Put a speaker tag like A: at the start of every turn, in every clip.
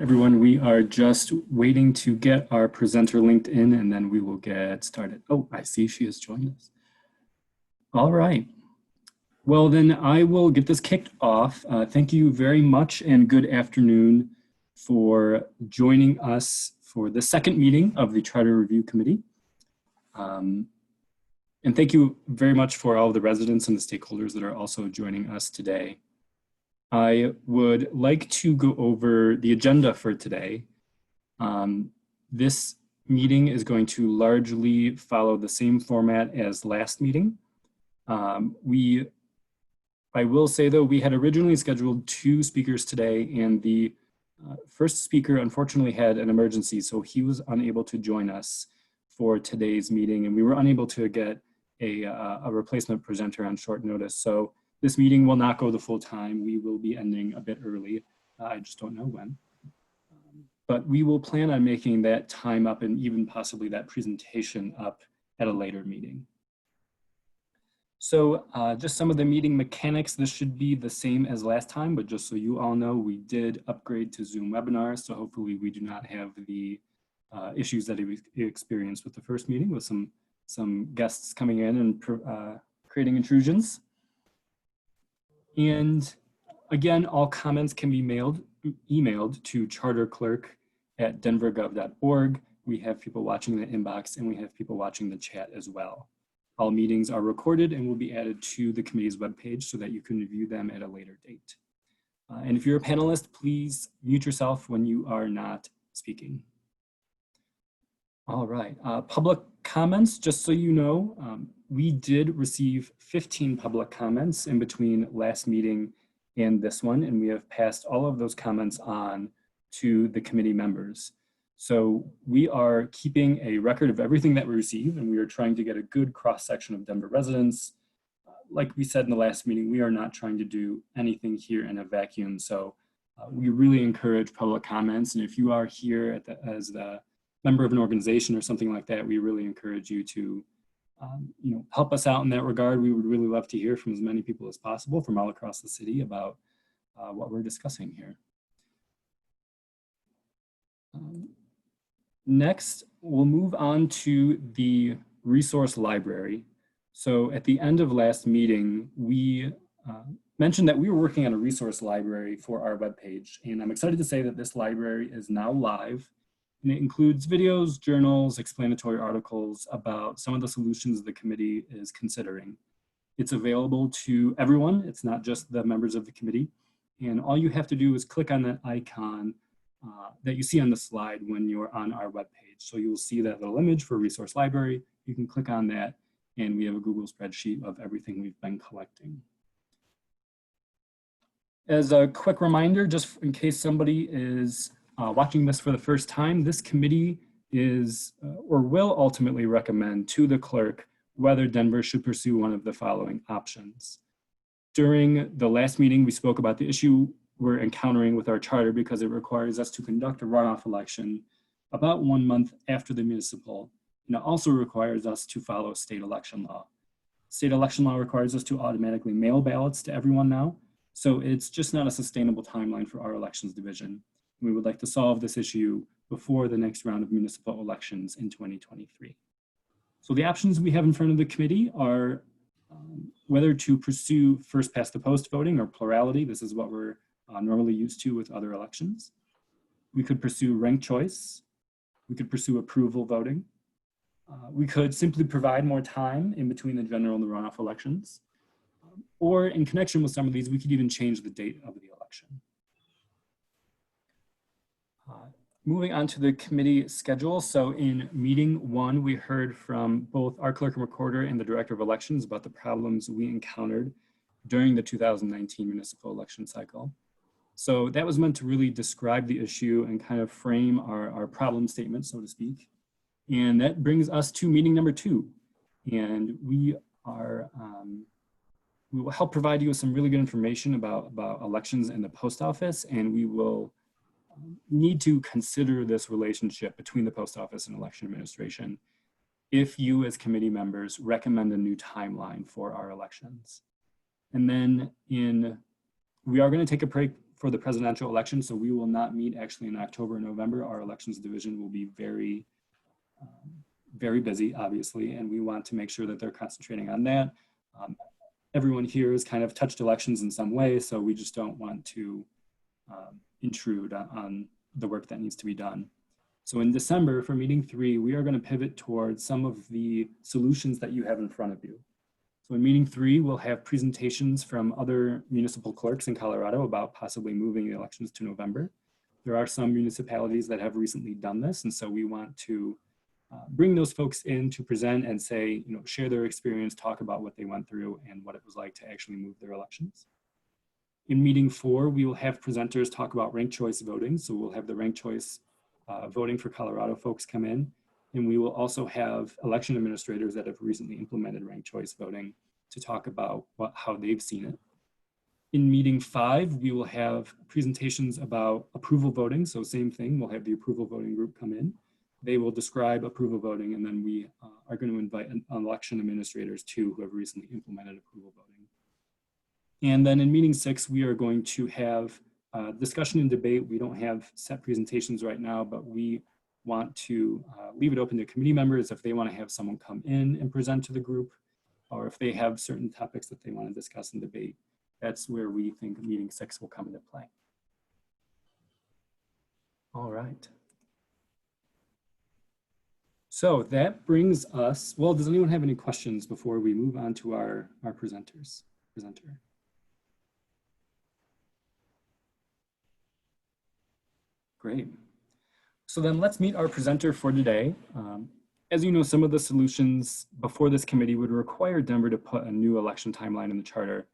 A: Everyone, we are just waiting to get our presenter linked in and then we will get started. Oh, I see she has joined us. All right. Well, then I will get this kicked off. Thank you very much and good afternoon for joining us for the second meeting of the Charter Review Committee. And thank you very much for all of the residents and the stakeholders that are also joining us today. I would like to go over the agenda for today. This meeting is going to largely follow the same format as last meeting. I will say though, we had originally scheduled 2 speakers today and the first speaker unfortunately had an emergency, so he was unable to join us for today's meeting and we were unable to get a replacement presenter on short notice. So this meeting will not go the full time. We will be ending a bit early. I just don't know when. But we will plan on making that time up and even possibly that presentation up at a later meeting. So just some of the meeting mechanics. This should be the same as last time, but just so you all know, we did upgrade to Zoom webinars. So hopefully we do not have the issues that we experienced with the first meeting with some guests coming in and creating intrusions. And again, all comments can be emailed to charterclerk@denvergov.org. We have people watching the inbox and we have people watching the chat as well. All meetings are recorded and will be added to the committee's webpage so that you can review them at a later date. And if you're a panelist, please mute yourself when you are not speaking. All right, public comments, just so you know, we did receive 15 public comments in between last meeting and this one, and we have passed all of those comments on to the committee members. So we are keeping a record of everything that we receive, and we are trying to get a good cross-section of Denver residents. Like we said in the last meeting, we are not trying to do anything here in a vacuum. So we really encourage public comments, and if you are here as the member of an organization or something like that, we really encourage you to help us out in that regard. We would really love to hear from as many people as possible from all across the city about what we're discussing here. Next, we'll move on to the resource library. So at the end of last meeting, we mentioned that we were working on a resource library for our webpage, and I'm excited to say that this library is now live. And it includes videos, journals, explanatory articles about some of the solutions the committee is considering. It's available to everyone. It's not just the members of the committee. And all you have to do is click on that icon that you see on the slide when you're on our webpage. So you'll see that little image for resource library. You can click on that and we have a Google spreadsheet of everything we've been collecting. As a quick reminder, just in case somebody is watching this for the first time, this committee is or will ultimately recommend to the clerk whether Denver should pursue one of the following options. During the last meeting, we spoke about the issue we're encountering with our charter because it requires us to conduct a runoff election about 1 month after the municipal, and it also requires us to follow state election law. State election law requires us to automatically mail ballots to everyone now, so it's just not a sustainable timeline for our elections division. We would like to solve this issue before the next round of municipal elections in 2023. So the options we have in front of the committee are whether to pursue first past the post voting or plurality. This is what we're normally used to with other elections. We could pursue ranked choice. We could pursue approval voting. We could simply provide more time in between the general and the runoff elections. Or in connection with some of these, we could even change the date of the election. Moving on to the committee schedule. So in meeting 1, we heard from both our clerk and recorder and the director of elections about the problems we encountered during the 2019 municipal election cycle. So that was meant to really describe the issue and kind of frame our problem statement, so to speak. And that brings us to meeting number 2. And we will help provide you with some really good information about elections in the post office, and we will need to consider this relationship between the post office and election administration if you as committee members recommend a new timeline for our elections. And then we are going to take a break for the presidential election, so we will not meet actually in October and November. Our elections division will be very busy, obviously, and we want to make sure that they're concentrating on that. Everyone here has kind of touched elections in some way, so we just don't want to intrude on the work that needs to be done. So in December, for meeting 3, we are going to pivot towards some of the solutions that you have in front of you. So in meeting 3, we'll have presentations from other municipal clerks in Colorado about possibly moving the elections to November. There are some municipalities that have recently done this, and so we want to bring those folks in to present and say, share their experience, talk about what they went through and what it was like to actually move their elections. In meeting 4, we will have presenters talk about ranked choice voting. So we'll have the ranked choice voting for Colorado folks come in. And we will also have election administrators that have recently implemented ranked choice voting to talk about how they've seen it. In meeting 5, we will have presentations about approval voting. So same thing, we'll have the approval voting group come in. They will describe approval voting, and then we are going to invite election administrators too who have recently implemented approval voting. And then in meeting 6, we are going to have discussion and debate. We don't have set presentations right now, but we want to leave it open to committee members if they want to have someone come in and present to the group, or if they have certain topics that they want to discuss and debate. That's where we think meeting 6 will come into play. All right. So that brings us, well, does anyone have any questions before we move on to our presenter? Great. So then let's meet our presenter for today. As you know, some of the solutions before this committee would require Denver to put a new election timeline in the charter.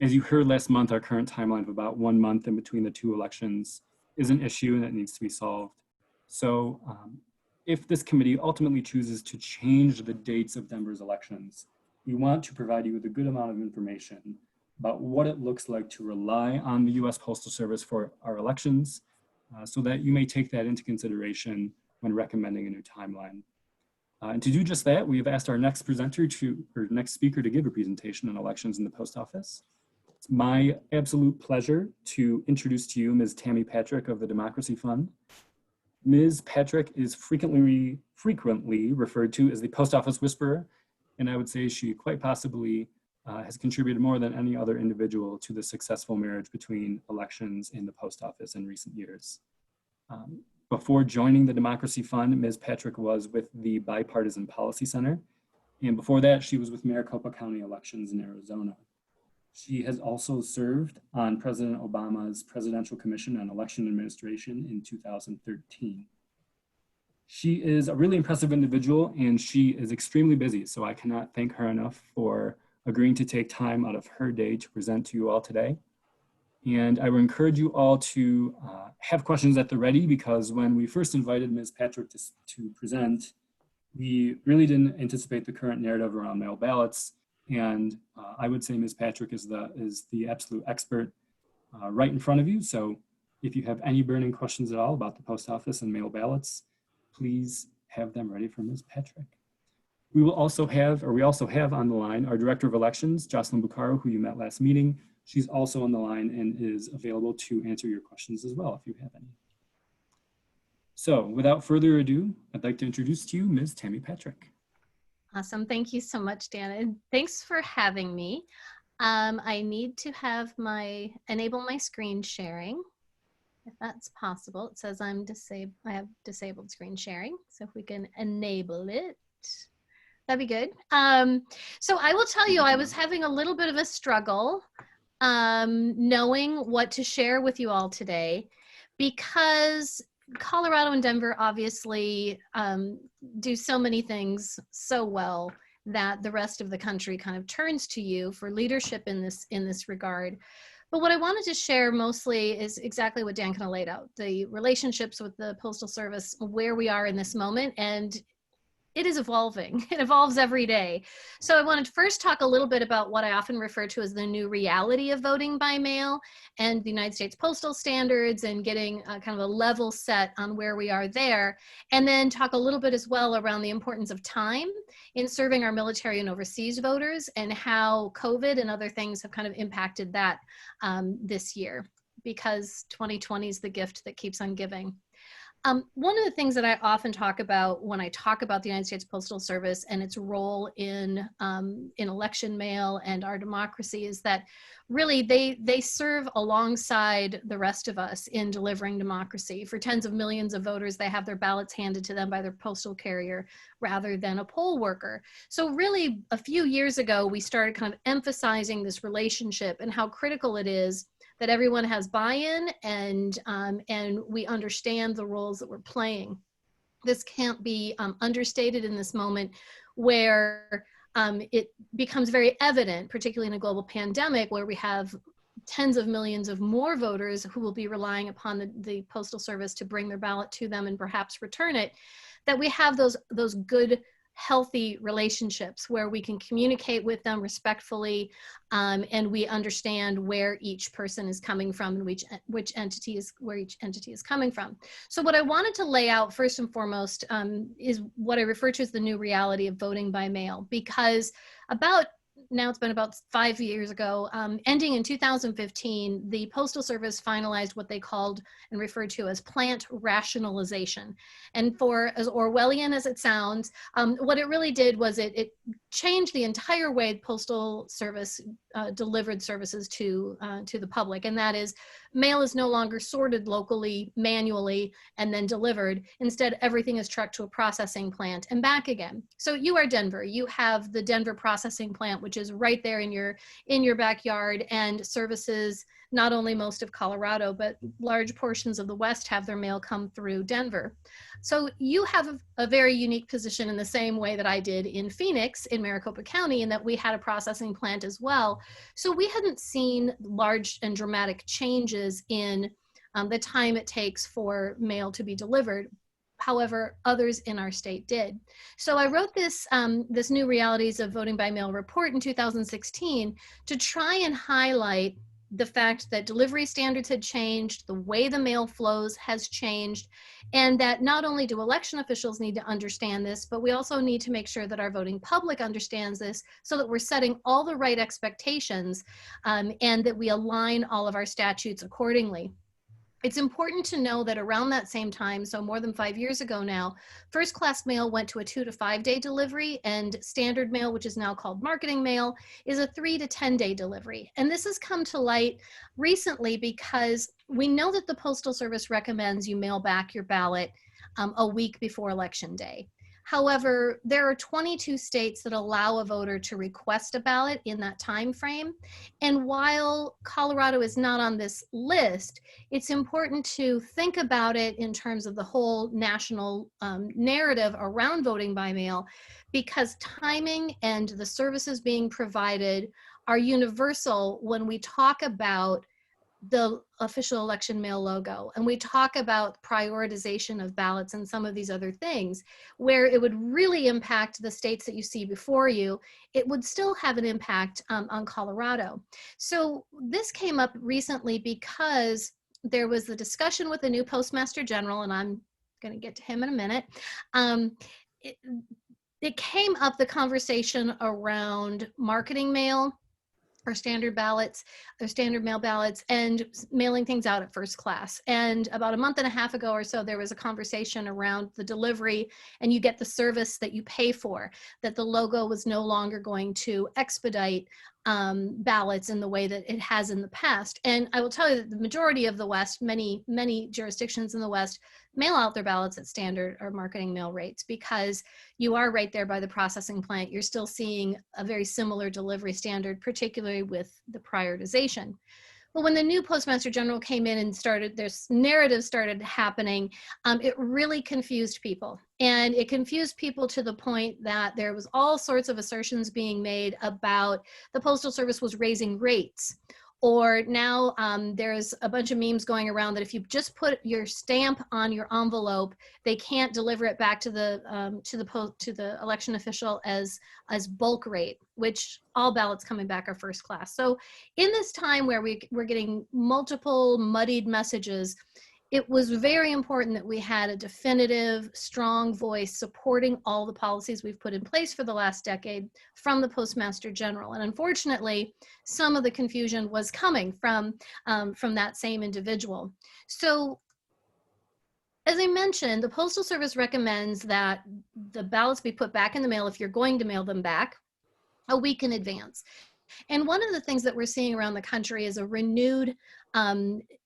A: As you heard last month, our current timeline of about 1 month in between the 2 elections is an issue and it needs to be solved. So if this committee ultimately chooses to change the dates of Denver's elections, we want to provide you with a good amount of information about what it looks like to rely on the U.S. Postal Service for our elections, so that you may take that into consideration when recommending a new timeline. And to do just that, we've asked our next speaker to give a presentation on elections in the post office. It's my absolute pleasure to introduce to you Ms. Tammy Patrick of the Democracy Fund. Ms. Patrick is frequently referred to as the post office whisperer, and I would say she quite possibly has contributed more than any other individual to the successful marriage between elections and the post office in recent years. Before joining the Democracy Fund, Ms. Patrick was with the Bipartisan Policy Center, and before that, she was with Maricopa County elections in Arizona. She has also served on President Obama's Presidential Commission on Election Administration in 2013. She is a really impressive individual and she is extremely busy, so I cannot thank her enough for agreeing to take time out of her day to present to you all today. And I would encourage you all to have questions at the ready, because when we first invited Ms. Patrick to present, we really didn't anticipate the current narrative around mail ballots. And I would say Ms. Patrick is the absolute expert right in front of you. So if you have any burning questions at all about the post office and mail ballots, please have them ready for Ms. Patrick. We also have on the line our Director of Elections, Jocelyn Bucaro, who you met last meeting. She's also on the line and is available to answer your questions as well if you have any. So without further ado, I'd like to introduce to you Ms. Tammy Patrick.
B: Awesome. Thank you so much, Dan. And thanks for having me. I need to have enable my screen sharing, if that's possible. It says I have disabled screen sharing. So if we can enable it, that'd be good. So I will tell you, I was having a little bit of a struggle knowing what to share with you all today, because Colorado and Denver obviously do so many things so well that the rest of the country kind of turns to you for leadership in this regard. But what I wanted to share mostly is exactly what Dan kind of laid out, the relationships with the Postal Service, where we are in this moment, and it is evolving. It evolves every day. So I wanted to first talk a little bit about what I often refer to as the new reality of voting by mail and the United States postal standards, and getting kind of a level set on where we are there. And then talk a little bit as well around the importance of time in serving our military and overseas voters, and how COVID and other things have kind of impacted that this year. because 2020 is the gift that keeps on giving. One of the things that I often talk about when I talk about the United States Postal Service and its role in election mail and our democracy is that really they serve alongside the rest of us in delivering democracy. For tens of millions of voters, they have their ballots handed to them by their postal carrier rather than a poll worker. So really, a few years ago, we started kind of emphasizing this relationship and how critical it is that everyone has buy-in and we understand the roles that we're playing. This can't be understated in this moment where it becomes very evident, particularly in a global pandemic where we have tens of millions of more voters who will be relying upon the Postal Service to bring their ballot to them and perhaps return it, that we have those good, healthy relationships where we can communicate with them respectfully, and we understand where each person is coming from and which entity is coming from. So what I wanted to lay out first and foremost is what I refer to as the new reality of voting by mail, because now it's been about 5 years ago, ending in 2015, the Postal Service finalized what they called and referred to as plant rationalization. And for as Orwellian as it sounds, what it really did was it changed the entire way the Postal Service delivered services to the public. And that is, mail is no longer sorted locally, manually, and then delivered. Instead, everything is trucked to a processing plant and back again. So you are Denver. You have the Denver processing plant, which is right there in your backyard and services not only most of Colorado, but large portions of the West have their mail come through Denver. So you have a very unique position in the same way that I did in Phoenix, in Maricopa County, in that we had a processing plant as well. So we hadn't seen large and dramatic changes in the time it takes for mail to be delivered. However, others in our state did. So I wrote this New Realities of Voting by Mail report in 2016 to try and highlight the fact that delivery standards had changed, the way the mail flows has changed, and that not only do election officials need to understand this, but we also need to make sure that our voting public understands this so that we're setting all the right expectations and that we align all of our statutes accordingly. It's important to know that around that same time, so more than 5 years ago now, first class mail went to a 2 to 5 day delivery, and standard mail, which is now called marketing mail, is a 3 to 10 day delivery. And this has come to light recently because we know that the Postal Service recommends you mail back your ballot a week before Election Day. However, there are 22 states that allow a voter to request a ballot in that time frame. And while Colorado is not on this list, it's important to think about it in terms of the whole national narrative around voting by mail, because timing and the services being provided are universal when we talk about the official election mail logo and we talk about prioritization of ballots and some of these other things where it would really impact the states that you see before you. It would still have an impact on Colorado. So this came up recently because there was the discussion with the new Postmaster General, and I'm going to get to him in a minute. It came up, the conversation around marketing mail or standard ballots, or standard mail ballots, and mailing things out at first class. And about a month and a half ago or so, there was a conversation around the delivery, and you get the service that you pay for, that the logo was no longer going to expedite ballots in the way that it has in the past. And I will tell you that the majority of the West, many jurisdictions in the West, mail out their ballots at standard or marketing mail rates because you are right there by the processing plant. You're still seeing a very similar delivery standard, particularly with the prioritization. Well, when the new Postmaster General came in and this narrative started happening, it really confused people. And it confused people to the point that there was all sorts of assertions being made about the Postal Service was raising rates. Or now there's a bunch of memes going around that if you just put your stamp on your envelope, they can't deliver it back to the election official as bulk rate, which all ballots coming back are first class. So in this time where we're getting multiple muddied messages, it was very important that we had a definitive, strong voice supporting all the policies we've put in place for the last decade from the Postmaster General. And unfortunately, some of the confusion was coming from that same individual. So as I mentioned, the Postal Service recommends that the ballots be put back in the mail if you're going to mail them back a week in advance. And one of the things that we're seeing around the country is a renewed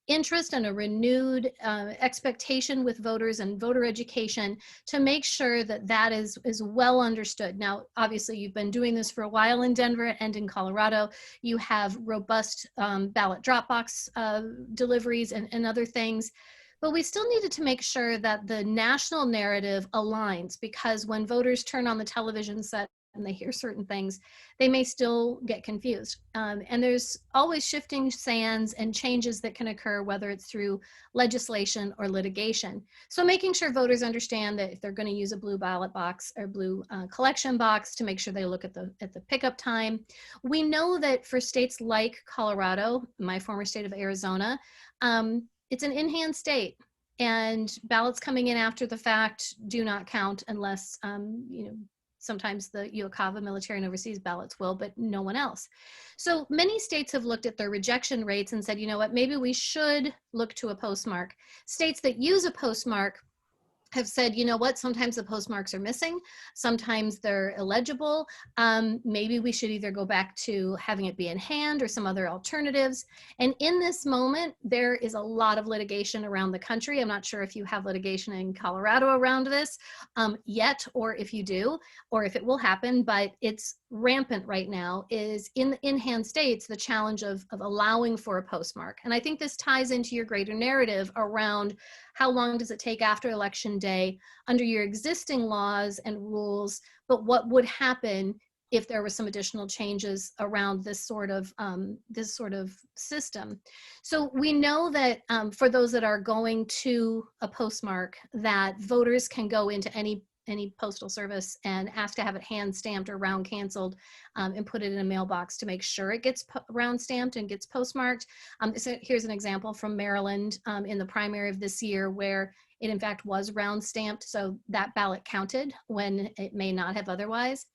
B: interest and a renewed expectation with voters and voter education to make sure that that is well understood. Now, obviously, you've been doing this for a while in Denver and in Colorado. You have robust ballot drop box deliveries and other things. But we still needed to make sure that the national narrative aligns, because when voters turn on the television set and they hear certain things, they may still get confused. And there's always shifting sands and changes that can occur, whether it's through legislation or litigation. So making sure voters understand that if they're going to use a blue ballot box or blue collection box, to make sure they look at the pickup time. We know that for states like Colorado, my former state of Arizona, it's an in-hand state, and ballots coming in after the fact do not count unless, sometimes the UOCAVA military and overseas ballots will, but no one else. So many states have looked at their rejection rates and said, you know what, maybe we should look to a postmark. States that use a postmark have said, you know what, sometimes the postmarks are missing, sometimes they're illegible. Maybe we should either go back to having it be in hand or some other alternatives. And in this moment, there is a lot of litigation around the country. I'm not sure if you have litigation in Colorado around this yet, or if you do, or if it will happen, but it's rampant right now, is in the in-hand states, the challenge of allowing for a postmark. And I think this ties into your greater narrative around how long does it take after Election Day under your existing laws and rules, but what would happen if there were some additional changes around this sort of system. So we know that for those that are going to a postmark, that voters can go into any postal service and ask to have it hand stamped or round canceled and put it in a mailbox to make sure it gets round stamped and gets postmarked. So here's an example from Maryland in the primary of this year, where it in fact was round stamped. So that ballot counted when it may not have otherwise.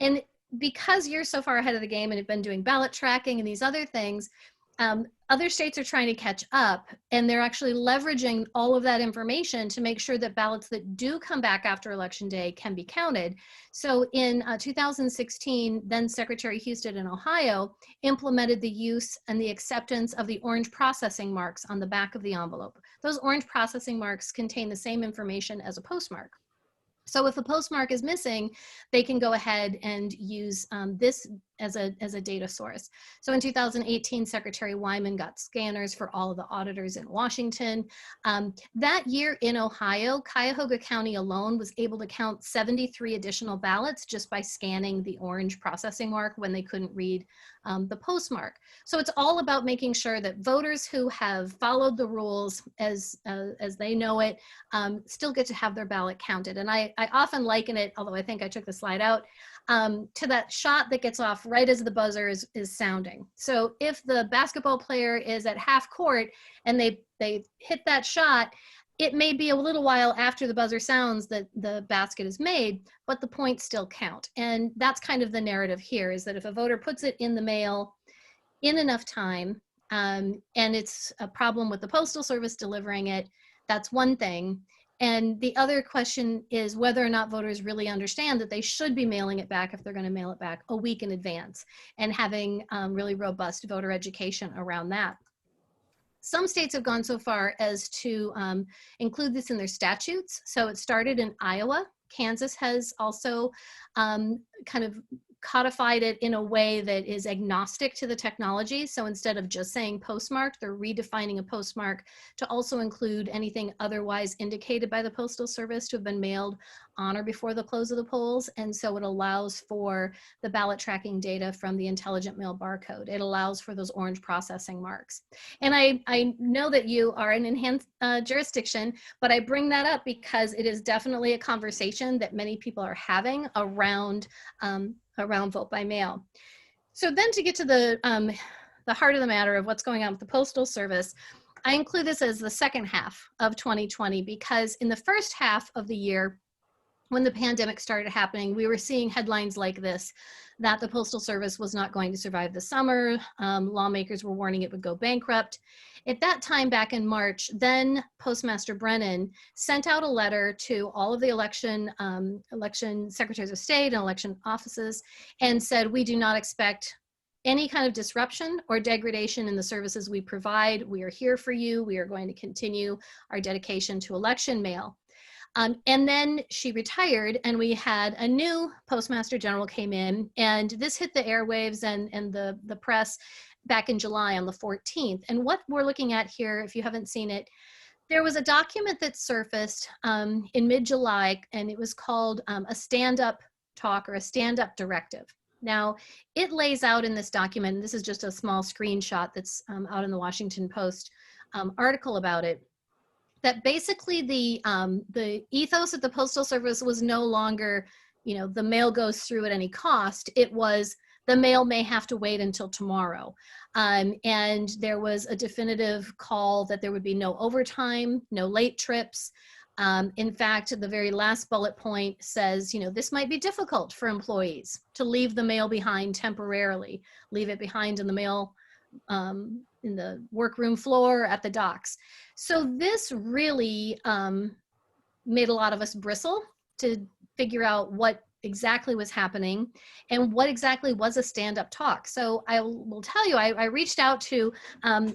B: And because you're so far ahead of the game and have been doing ballot tracking and these other things, other states are trying to catch up, and they're actually leveraging all of that information to make sure that ballots that do come back after Election Day can be counted. So in 2016, then Secretary Husted in Ohio implemented the use and the acceptance of the orange processing marks on the back of the envelope. Those orange processing marks contain the same information as a postmark. So if a postmark is missing, they can go ahead and use this as a data source. So in 2018, Secretary Wyman got scanners for all of the auditors in Washington. That year in Ohio, Cuyahoga County alone was able to count 73 additional ballots just by scanning the orange processing mark when they couldn't read the postmark. So it's all about making sure that voters who have followed the rules as they know it still get to have their ballot counted. And I often liken it, although I think I took the slide out, to that shot that gets off right as the buzzer is sounding. So if the basketball player is at half court and they hit that shot, it may be a little while after the buzzer sounds that the basket is made, but the points still count. And that's kind of the narrative here, is that if a voter puts it in the mail in enough time, and it's a problem with the Postal Service delivering it, that's one thing. And the other question is whether or not voters really understand that they should be mailing it back, if they're going to mail it back, a week in advance, and having really robust voter education around that. Some states have gone so far as to include this in their statutes. So it started in Iowa. Kansas has also kind of codified it in a way that is agnostic to the technology. So instead of just saying postmark, they're redefining a postmark to also include anything otherwise indicated by the Postal Service to have been mailed on or before the close of the polls. And so it allows for the ballot tracking data from the intelligent mail barcode. It allows for those orange processing marks. And I know that you are an enhanced jurisdiction, but I bring that up because it is definitely a conversation that many people are having around vote by mail. So then to get to the heart of the matter of what's going on with the Postal Service, I include this as the second half of 2020 because in the first half of the year, when the pandemic started happening, we were seeing headlines like this, that the Postal Service was not going to survive the summer. Lawmakers were warning it would go bankrupt. At that time, back in March, then Postmaster Brennan sent out a letter to all of the election secretaries of state and election offices and said, we do not expect any kind of disruption or degradation in the services we provide. We are here for you. We are going to continue our dedication to election mail. And then she retired and we had a new Postmaster General came in, and this hit the airwaves and the press back in July on the 14th. And what we're looking at here, if you haven't seen it, there was a document that surfaced in mid-July, and it was called a stand-up talk or a stand-up directive. Now, it lays out in this document, and this is just a small screenshot that's out in the Washington Post article about it, that basically the ethos of the Postal Service was no longer, the mail goes through at any cost. It was the mail may have to wait until tomorrow. And there was a definitive call that there would be no overtime, no late trips. In fact, the very last bullet point says, this might be difficult for employees to leave the mail behind temporarily, leave it behind in the mail in the workroom floor at the docks. So this really made a lot of us bristle to figure out what exactly was happening and what exactly was a stand-up talk. So I will tell you, I reached out to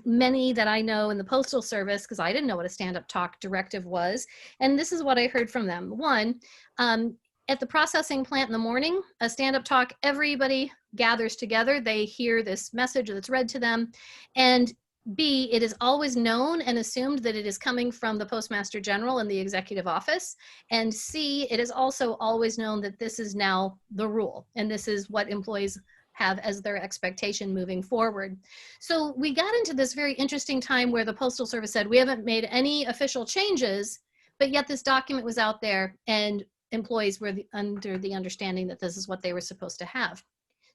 B: many that I know in the Postal Service because I didn't know what a stand-up talk directive was. And this is what I heard from them. One, at the processing plant in the morning, a stand-up talk, everybody gathers together. They hear this message that's read to them. And B, it is always known and assumed that it is coming from the Postmaster General and the executive office. And C, it is also always known that this is now the rule. And this is what employees have as their expectation moving forward. So we got into this very interesting time where the Postal Service said, we haven't made any official changes, but yet this document was out there and employees were under the understanding that this is what they were supposed to have.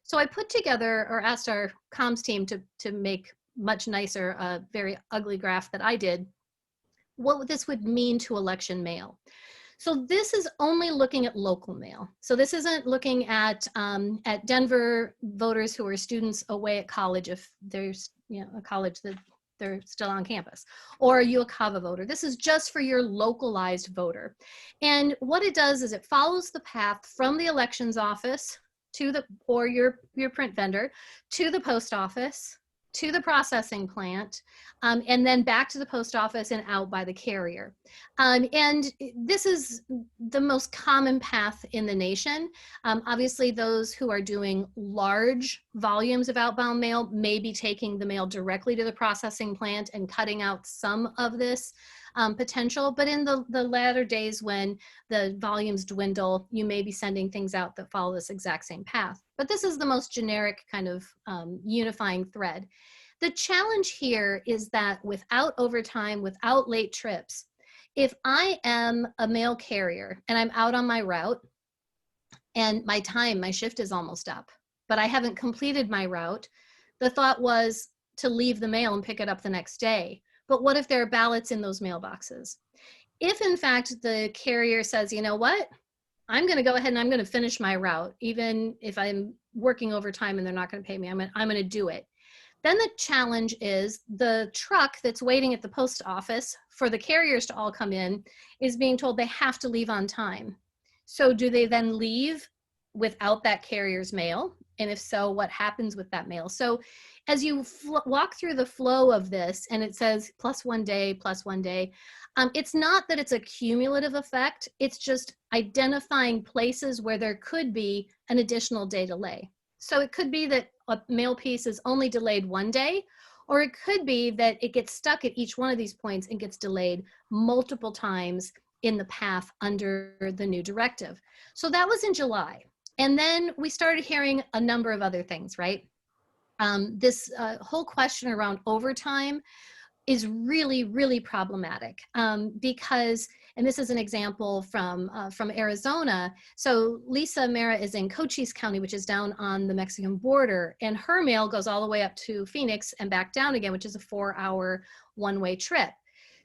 B: So I put together, or asked our comms team to make much nicer, a very ugly graph that I did, what this would mean to election mail. So this is only looking at local mail. So this isn't looking at Denver voters who are students away at college, if there's a college that they're still on campus, or a UOCAVA voter. This is just for your localized voter. And what it does is it follows the path from the elections office to the, or your print vendor, to the post office, to the processing plant, and then back to the post office and out by the carrier. And this is the most common path in the nation. Obviously, those who are doing large volumes of outbound mail may be taking the mail directly to the processing plant and cutting out some of this potential. But in the latter days when the volumes dwindle, you may be sending things out that follow this exact same path. But this is the most generic kind of unifying thread. The challenge here is that without overtime, without late trips, if I am a mail carrier and I'm out on my route and my shift is almost up, but I haven't completed my route, the thought was to leave the mail and pick it up the next day. But what if there are ballots in those mailboxes? If in fact the carrier says, you know what, I'm going to go ahead and I'm going to finish my route, even if I'm working overtime and they're not going to pay me, I'm going to do it. Then the challenge is the truck that's waiting at the post office for the carriers to all come in is being told they have to leave on time. So do they then leave without that carrier's mail? And if so, what happens with that mail? So as you walk through the flow of this, and it says plus 1 day, it's not that it's a cumulative effect. It's just identifying places where there could be an additional day delay. So it could be that a mail piece is only delayed 1 day, or it could be that it gets stuck at each one of these points and gets delayed multiple times in the path under the new directive. So that was in July. And then we started hearing a number of other things, right? This whole question around overtime is really, really problematic because, and this is an example from Arizona. So Lisa Mera is in Cochise County, which is down on the Mexican border, and her mail goes all the way up to Phoenix and back down again, which is a 4-hour one-way trip.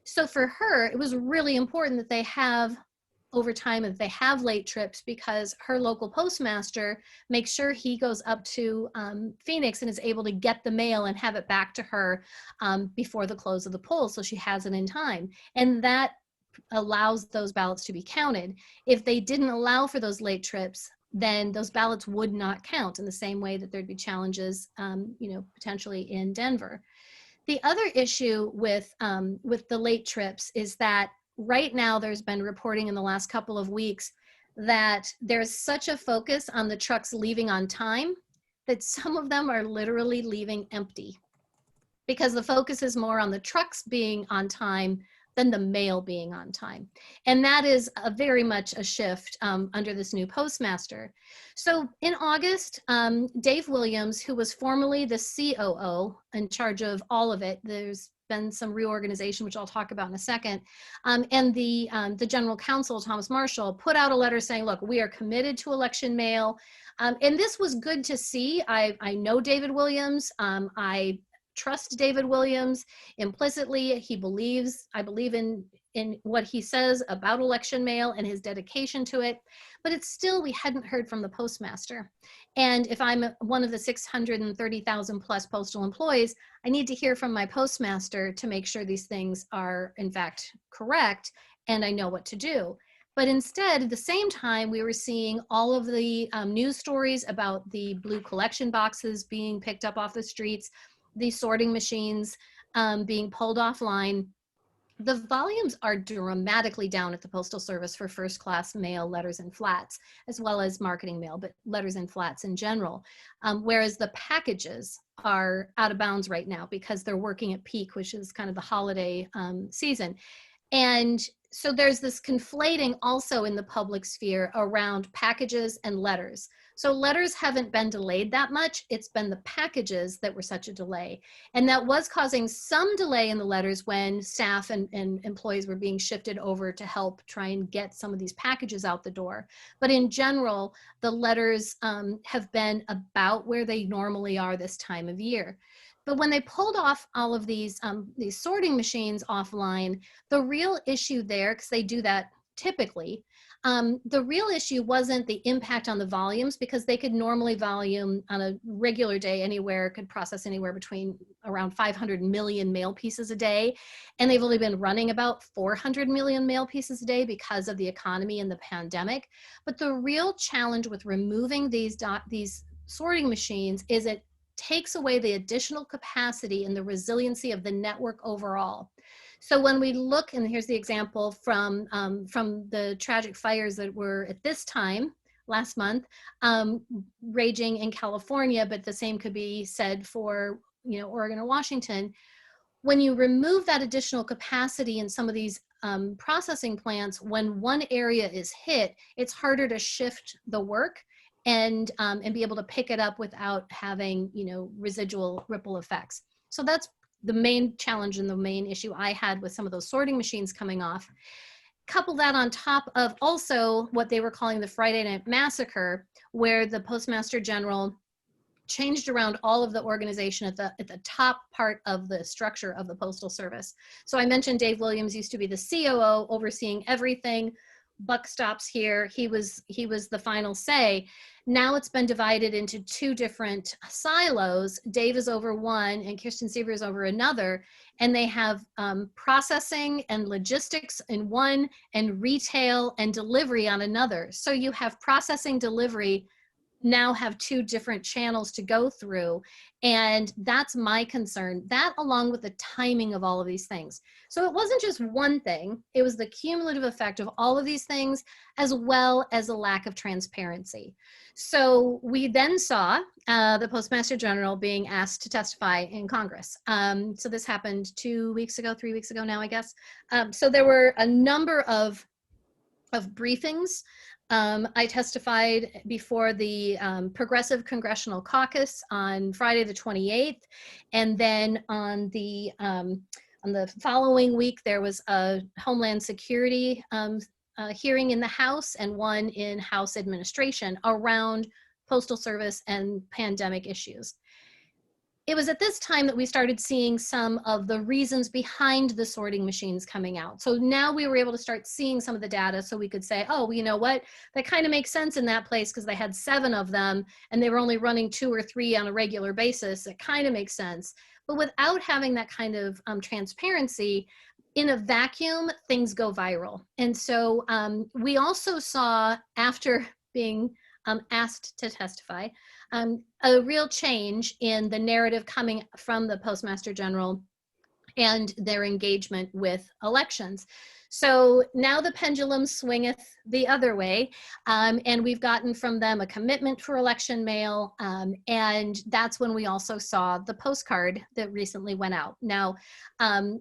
B: So for her, it was really important that they have over time if they have late trips, because her local postmaster makes sure he goes up to Phoenix and is able to get the mail and have it back to her before the close of the polls, so she has it in time. And that allows those ballots to be counted. If they didn't allow for those late trips, then those ballots would not count in the same way that there'd be challenges, potentially in Denver. The other issue with the late trips is that right now there's been reporting in the last couple of weeks that there's such a focus on the trucks leaving on time that some of them are literally leaving empty, because the focus is more on the trucks being on time than the mail being on time. And that is very much a shift under this new postmaster. So in August, Dave Williams, who was formerly the COO in charge of all of it, there's been some reorganization, which I'll talk about in a second, and the general counsel, Thomas Marshall, put out a letter saying, look, we are committed to election mail. And this was good to see. I know David Williams. I trust David Williams implicitly. I believe in what he says about election mail and his dedication to it, but it's still, we hadn't heard from the postmaster. And if I'm one of the 630,000 plus postal employees, I need to hear from my postmaster to make sure these things are in fact correct and I know what to do. But instead, at the same time, we were seeing all of the news stories about the blue collection boxes being picked up off the streets, the sorting machines being pulled offline. The volumes are dramatically down at the Postal Service for first class mail, letters and flats, as well as marketing mail, but letters and flats in general. Whereas the packages are out of bounds right now because they're working at peak, which is kind of the holiday season. And so there's this conflating also in the public sphere around packages and letters. So letters haven't been delayed that much. It's been the packages that were such a delay. And that was causing some delay in the letters when staff and employees were being shifted over to help try and get some of these packages out the door. But in general, the letters have been about where they normally are this time of year. But when they pulled off all of these sorting machines offline, the real issue there, because they do that typically, the real issue wasn't the impact on the volumes, because they could normally volume on a regular day anywhere, could process anywhere between around 500 million mail pieces a day. And they've only been running about 400 million mail pieces a day because of the economy and the pandemic. But the real challenge with removing these sorting machines is it takes away the additional capacity and the resiliency of the network overall. So when we look, and here's the example from the tragic fires that were at this time last month, raging in California, but the same could be said for Oregon or Washington. When you remove that additional capacity in some of these processing plants, when one area is hit, it's harder to shift the work and be able to pick it up without having residual ripple effects. So that's the main challenge and the main issue I had with some of those sorting machines coming off. Couple that on top of also what they were calling the Friday Night Massacre, where the Postmaster General changed around all of the organization at the top part of the structure of the Postal Service. So I mentioned Dave Williams used to be the COO, overseeing everything. Buck stops here. He was the final say. Now it's been divided into two different silos. Dave is over one and Kirsten Seaver is over another. And they have processing and logistics in one and retail and delivery on another. So you have processing, delivery, now have two different channels to go through. And that's my concern, that along with the timing of all of these things. So it wasn't just one thing, it was the cumulative effect of all of these things, as well as a lack of transparency. So we then saw the Postmaster General being asked to testify in Congress. So this happened 3 weeks ago now, I guess. So there were a number of briefings. I testified before the Progressive Congressional Caucus on Friday the 28th, and then on the following week there was a Homeland Security hearing in the House and one in House Administration around Postal Service and pandemic issues. it was at this time that we started seeing some of the reasons behind the sorting machines coming out. So now we were able to start seeing some of the data, so we could say, oh, well, you know what, that kind of makes sense in that place because they had 7 of them and they were only running 2 or 3 on a regular basis. It kind of makes sense. But without having that kind of transparency, in a vacuum, things go viral. And so we also saw, after being asked to testify, a real change in the narrative coming from the Postmaster General and their engagement with elections. So now the pendulum swingeth the other way, and we've gotten from them a commitment for election mail, and that's when we also saw the postcard that recently went out. Now,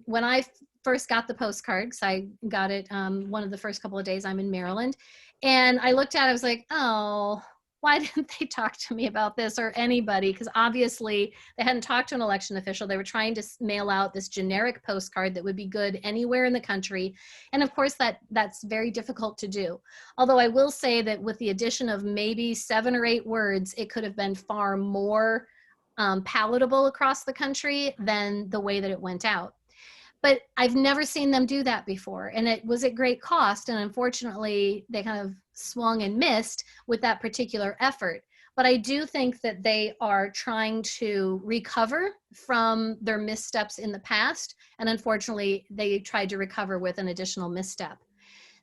B: when I first got the postcard, because I got it one of the first couple of days I'm in Maryland, and I looked at it, I was like, oh, why didn't they talk to me about this, or anybody? Because obviously they hadn't talked to an election official. They were trying to mail out this generic postcard that would be good anywhere in the country. And of course, that's very difficult to do. Although I will say that with the addition of maybe 7 or 8 words, it could have been far more palatable across the country than the way that it went out. But I've never seen them do that before. And it was at great cost. And unfortunately, they kind of swung and missed with that particular effort. But I do think that they are trying to recover from their missteps in the past. And unfortunately, they tried to recover with an additional misstep.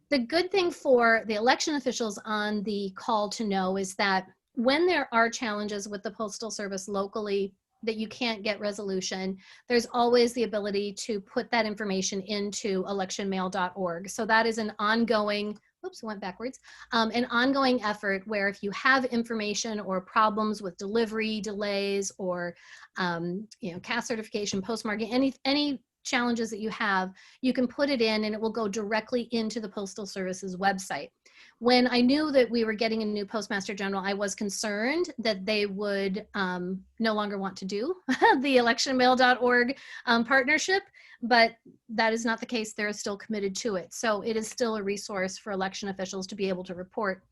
B: The good thing for the election officials on the call to know is that when there are challenges with the Postal Service locally that you can't get resolution, there's always the ability to put that information into electionmail.org. So that is an ongoing, oops, went backwards, an ongoing effort where if you have information or problems with delivery delays or caste certification, postmarking, any challenges that you have, you can put it in and it will go directly into the Postal Service's website. When I knew that we were getting a new Postmaster General, I was concerned that they would no longer want to do the electionmail.org partnership, but that is not the case. They're still committed to it. So it is still a resource for election officials to be able to report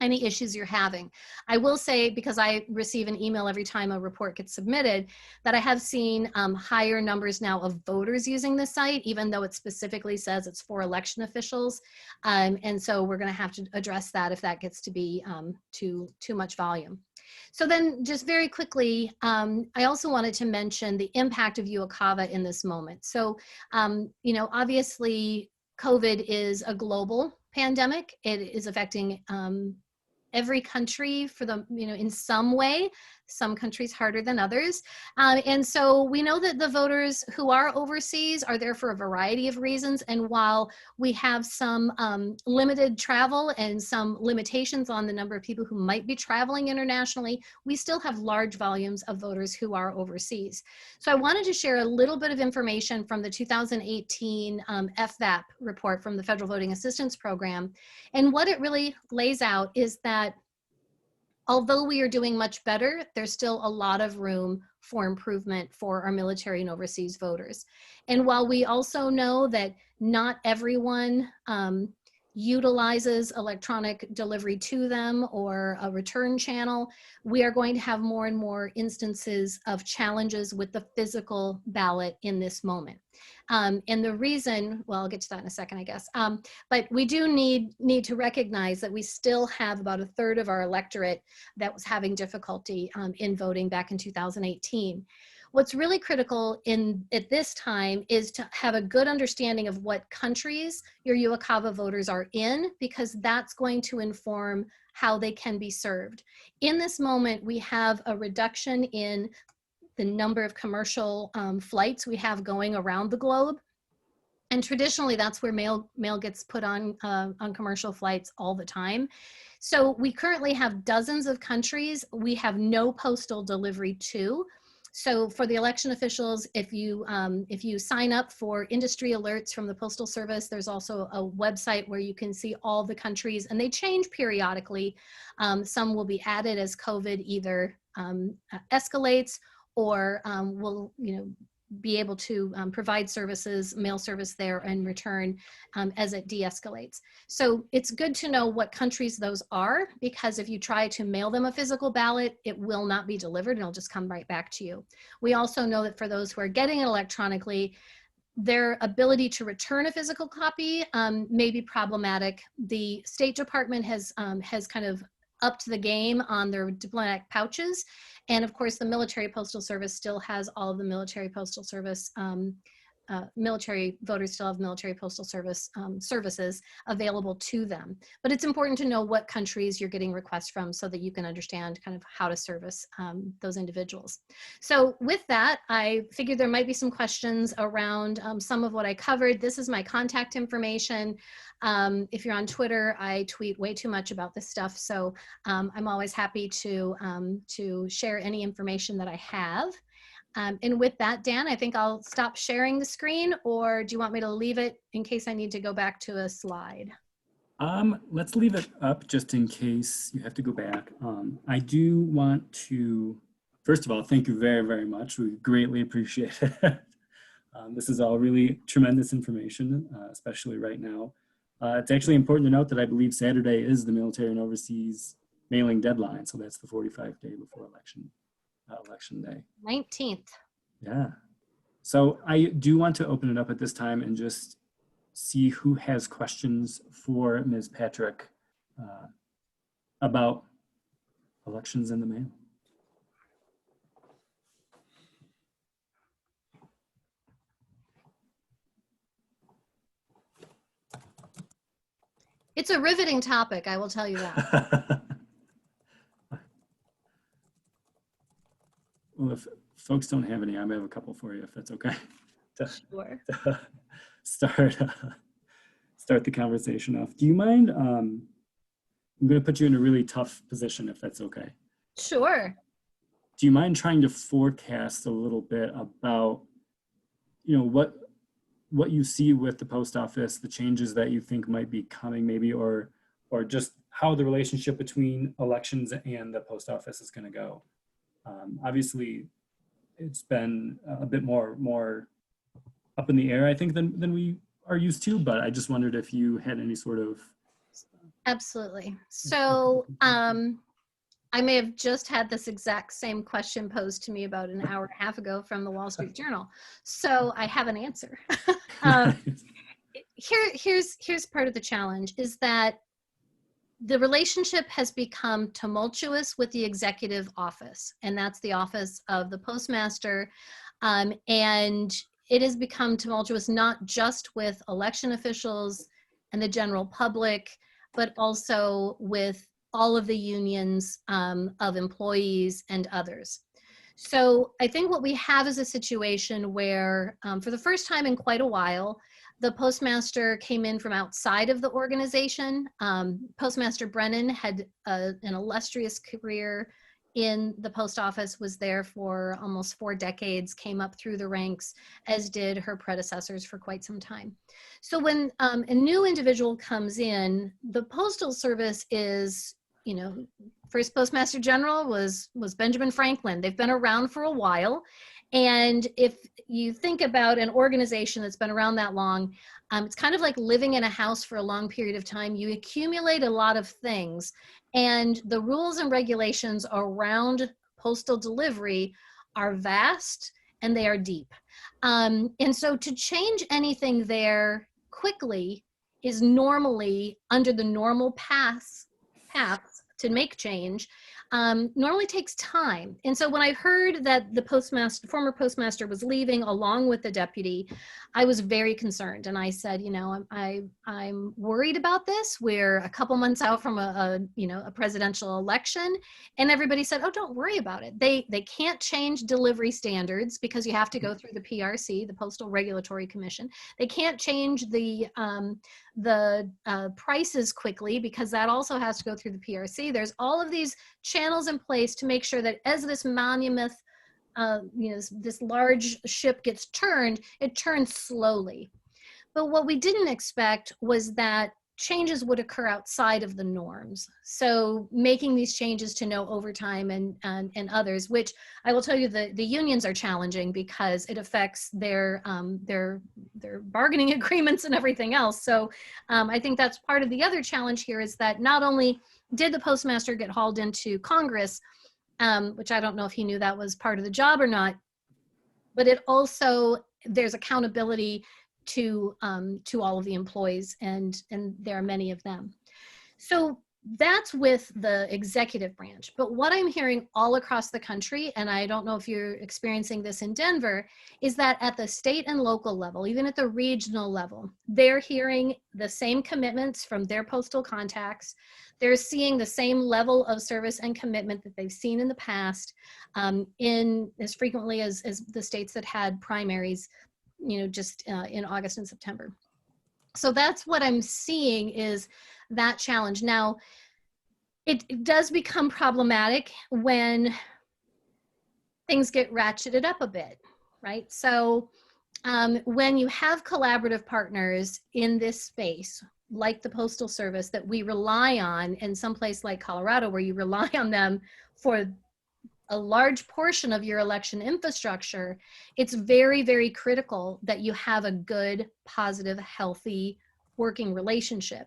B: any issues you're having. I will say, because I receive an email every time a report gets submitted, that I have seen higher numbers now of voters using the site, even though it specifically says it's for election officials. And so we're gonna have to address that if that gets to be too much volume. So then just very quickly, I also wanted to mention the impact of UOCAVA in this moment. So, obviously COVID is a global pandemic. It is affecting every country for the, in some way, some countries harder than others. And so we know that the voters who are overseas are there for a variety of reasons. And while we have some limited travel and some limitations on the number of people who might be traveling internationally, we still have large volumes of voters who are overseas. So I wanted to share a little bit of information from the 2018 FVAP report from the Federal Voting Assistance Program. And what it really lays out is that although we are doing much better, there's still a lot of room for improvement for our military and overseas voters. And while we also know that not everyone utilizes electronic delivery to them or a return channel, we are going to have more and more instances of challenges with the physical ballot in this moment. And the reason, well, I'll get to that in a second, I guess, but we do need to recognize that we still have about 1/3 of our electorate that was having difficulty in voting back in 2018. What's really critical at this time is to have a good understanding of what countries your UOCAVA voters are in, because that's going to inform how they can be served. In this moment, we have a reduction in the number of commercial flights we have going around the globe. And traditionally, that's where mail gets put on commercial flights all the time. So we currently have dozens of countries we have no postal delivery to. So for the election officials, if you sign up for industry alerts from the Postal Service, there's also a website where you can see all the countries, and they change periodically. Some will be added as COVID either escalates or will be able to provide services, mail service there in return as it de-escalates. So it's good to know what countries those are, because if you try to mail them a physical ballot, it will not be delivered and it'll just come right back to you. We also know that for those who are getting it electronically, their ability to return a physical copy may be problematic. The State Department has kind of upped the game on their diplomatic pouches. And of course, the Military Postal Service still has all of the Military Postal Service, military voters still have Military Postal Service services available to them. But it's important to know what countries you're getting requests from so that you can understand kind of how to service those individuals. So with that, I figured there might be some questions around some of what I covered. This is my contact information. If you're on Twitter, I tweet way too much about this stuff. So I'm always happy to share any information that I have. And with that, Dan, I think I'll stop sharing the screen, or do you want me to leave it in case I need to go back to a slide?
A: Let's leave it up just in case you have to go back. I do want to, first of all, thank you very, very much. We greatly appreciate it. This is all really tremendous information, especially right now. It's actually important to note that I believe Saturday is the Military and Overseas mailing deadline. So that's the 45 day before election day.
B: 19th.
A: Yeah. So I do want to open it up at this time and just see who has questions for Ms. Patrick about elections in the mail.
B: It's a riveting topic, I will tell you that.
A: Well, if folks don't have any, I may have a couple for you, if that's okay.
B: Sure.
A: Start the conversation off. Do you mind? I'm going to put you in a really tough position, if that's okay.
B: Sure.
A: Do you mind trying to forecast a little bit about, what you see with the post office, the changes that you think might be coming, maybe, or just how the relationship between elections and the post office is going to go? Obviously, it's been a bit more up in the air, I think, than we are used to, but I just wondered if you had any sort of...
B: Absolutely. So I may have just had this exact same question posed to me about an hour and a half ago from the Wall Street Journal. So I have an answer. Here's part of the challenge is that the relationship has become tumultuous with the executive office, and that's the office of the postmaster. And it has become tumultuous not just with election officials and the general public, but also with all of the unions of employees and others. So I think what we have is a situation where for the first time in quite a while, the postmaster came in from outside of the organization. Postmaster Brennan had an illustrious career in the post office, was there for almost 4 decades, came up through the ranks, as did her predecessors for quite some time. So when a new individual comes in, the Postal Service is, first Postmaster General was Benjamin Franklin. They've been around for a while. And if you think about an organization that's been around that long, it's kind of like living in a house for a long period of time. You accumulate a lot of things, and the rules and regulations around postal delivery are vast and they are deep. And so to change anything there quickly is normally under the normal paths to make change, normally takes time. And so when I heard that the former postmaster was leaving along with the deputy, I was very concerned. And I said, I'm worried about this. We're a couple months out from a presidential election. And everybody said, oh, don't worry about it. They can't change delivery standards because you have to go through the PRC, the Postal Regulatory Commission. They can't change the prices quickly because that also has to go through the PRC. There's all of these channels in place to make sure that as this monument, this large ship gets turned, it turns slowly. But what we didn't expect was that changes would occur outside of the norms. So making these changes to no overtime and others, which I will tell you the unions are challenging because it affects their bargaining agreements and everything else. So I think that's part of the other challenge here, is that not only did the postmaster get hauled into Congress, which I don't know if he knew that was part of the job or not, but it also, there's accountability to all of the employees, and there are many of them. So that's with the executive branch. But what I'm hearing all across the country, and I don't know if you're experiencing this in Denver, is that at the state and local level, even at the regional level, they're hearing the same commitments from their postal contacts. They're seeing the same level of service and commitment that they've seen in the past, in as frequently as the states that had primaries, just in August and September. So that's what I'm seeing, is that challenge. Now, it does become problematic when things get ratcheted up a bit, right? So when you have collaborative partners in this space, like the Postal Service, that we rely on, in some place like Colorado, where you rely on them for a large portion of your election infrastructure, it's very, very critical that you have a good, positive, healthy working relationship.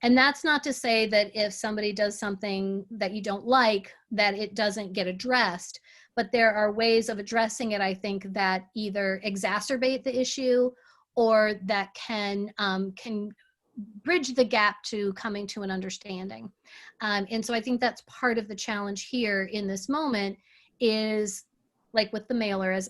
B: And that's not to say that if somebody does something that you don't like, that it doesn't get addressed, but there are ways of addressing it, I think, that either exacerbate the issue or that can bridge the gap to coming to an understanding. And so I think that's part of the challenge here in this moment, is like with the mailer, as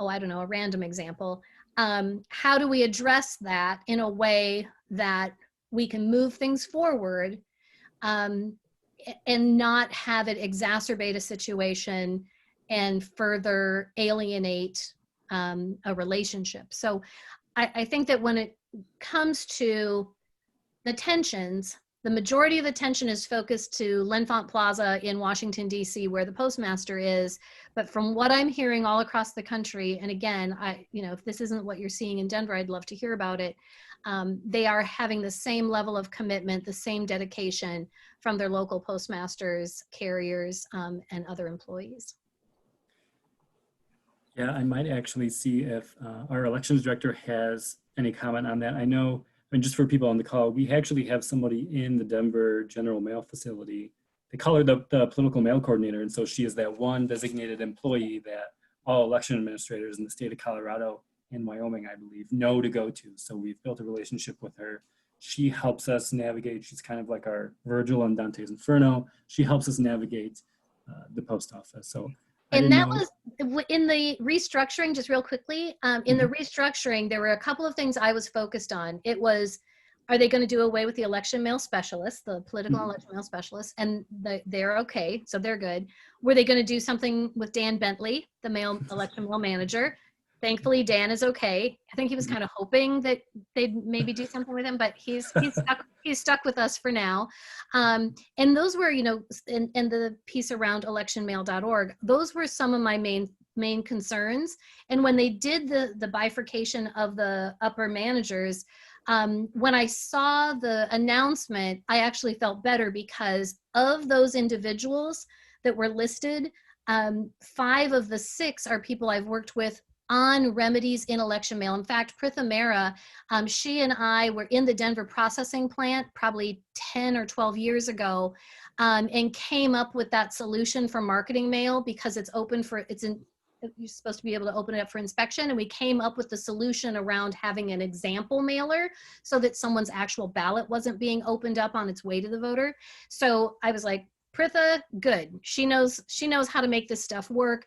B: I don't know, a random example. How do we address that in a way that we can move things forward, and not have it exacerbate a situation and further alienate a relationship? So I think that when it comes to the tensions, the majority of the tension is focused to L'Enfant Plaza in Washington, D.C., where the postmaster is. But from what I'm hearing all across the country, and again, if this isn't what you're seeing in Denver, I'd love to hear about it. They are having the same level of commitment, the same dedication from their local postmasters, carriers, and other employees.
A: Yeah, I might actually see if our elections director has any comment on that. I know, and just for people on the call, we actually have somebody in the Denver General Mail facility. They call her the political mail coordinator. And so she is that one designated employee that all election administrators in the state of Colorado and Wyoming, I believe, know to go to. So we've built a relationship with her. She helps us navigate. She's kind of like our Virgil on Dante's Inferno. She helps us navigate the post office. So
B: and that was in the restructuring, just real quickly, in the restructuring, there were a couple of things I was focused on. It was, are they going to do away with the election mail specialists, the political election mail specialists? And they're okay, so they're good. Were they going to do something with Dan Bentley, the election mail manager? Thankfully, Dan is okay. I think he was kind of hoping that they'd maybe do something with him, but he's stuck with us for now. And those were, in the piece around electionmail.org, those were some of my main concerns. And when they did the bifurcation of the upper managers, when I saw the announcement, I actually felt better, because of those individuals that were listed, 5 of the 6 are people I've worked with on remedies in election mail. In fact, Pritha Mehra, she and I were in the Denver processing plant probably 10 or 12 years ago, and came up with that solution for marketing mail, because it's open for, you're supposed to be able to open it up for inspection. And we came up with the solution around having an example mailer so that someone's actual ballot wasn't being opened up on its way to the voter. So I was like, Pritha, good. She knows how to make this stuff work.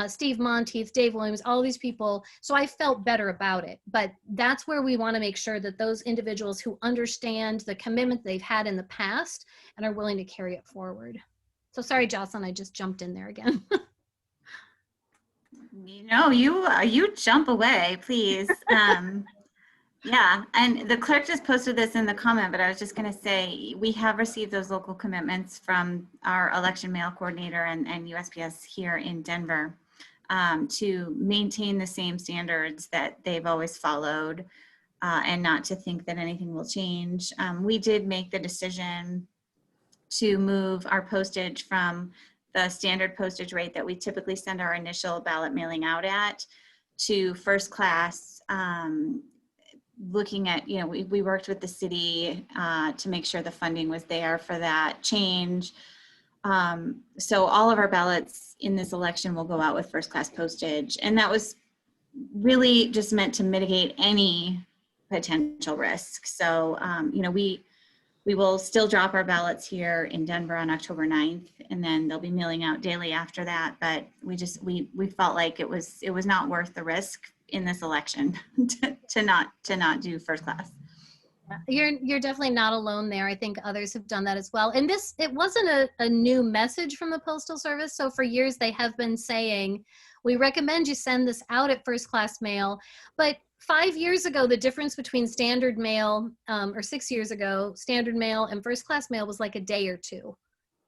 B: Steve Monteith, Dave Williams, all these people. So I felt better about it. But that's where we want to make sure that those individuals who understand the commitment they've had in the past and are willing to carry it forward. So sorry, Jocelyn, I just jumped in there again.
C: You jump away, please. Yeah, and the clerk just posted this in the comment, but I was just going to say, we have received those local commitments from our election mail coordinator and USPS here in Denver, to maintain the same standards that they've always followed, and not to think that anything will change. We did make the decision to move our postage from the standard postage rate that we typically send our initial ballot mailing out at to first class, looking at, we worked with the city to make sure the funding was there for that change. So all of our ballots in this election will go out with first class postage. And that was really just meant to mitigate any potential risk. So, we will still drop our ballots here in Denver on October 9th, and then they'll be mailing out daily after that. But we felt like it was not worth the risk in this election to not do first class.
B: You're definitely not alone there. I think others have done that as well. And it wasn't a new message from the Postal Service. So for years they have been saying, we recommend you send this out at first class mail. But 5 years ago, the difference between standard mail, or 6 years ago, standard mail and first class mail was like a day or two.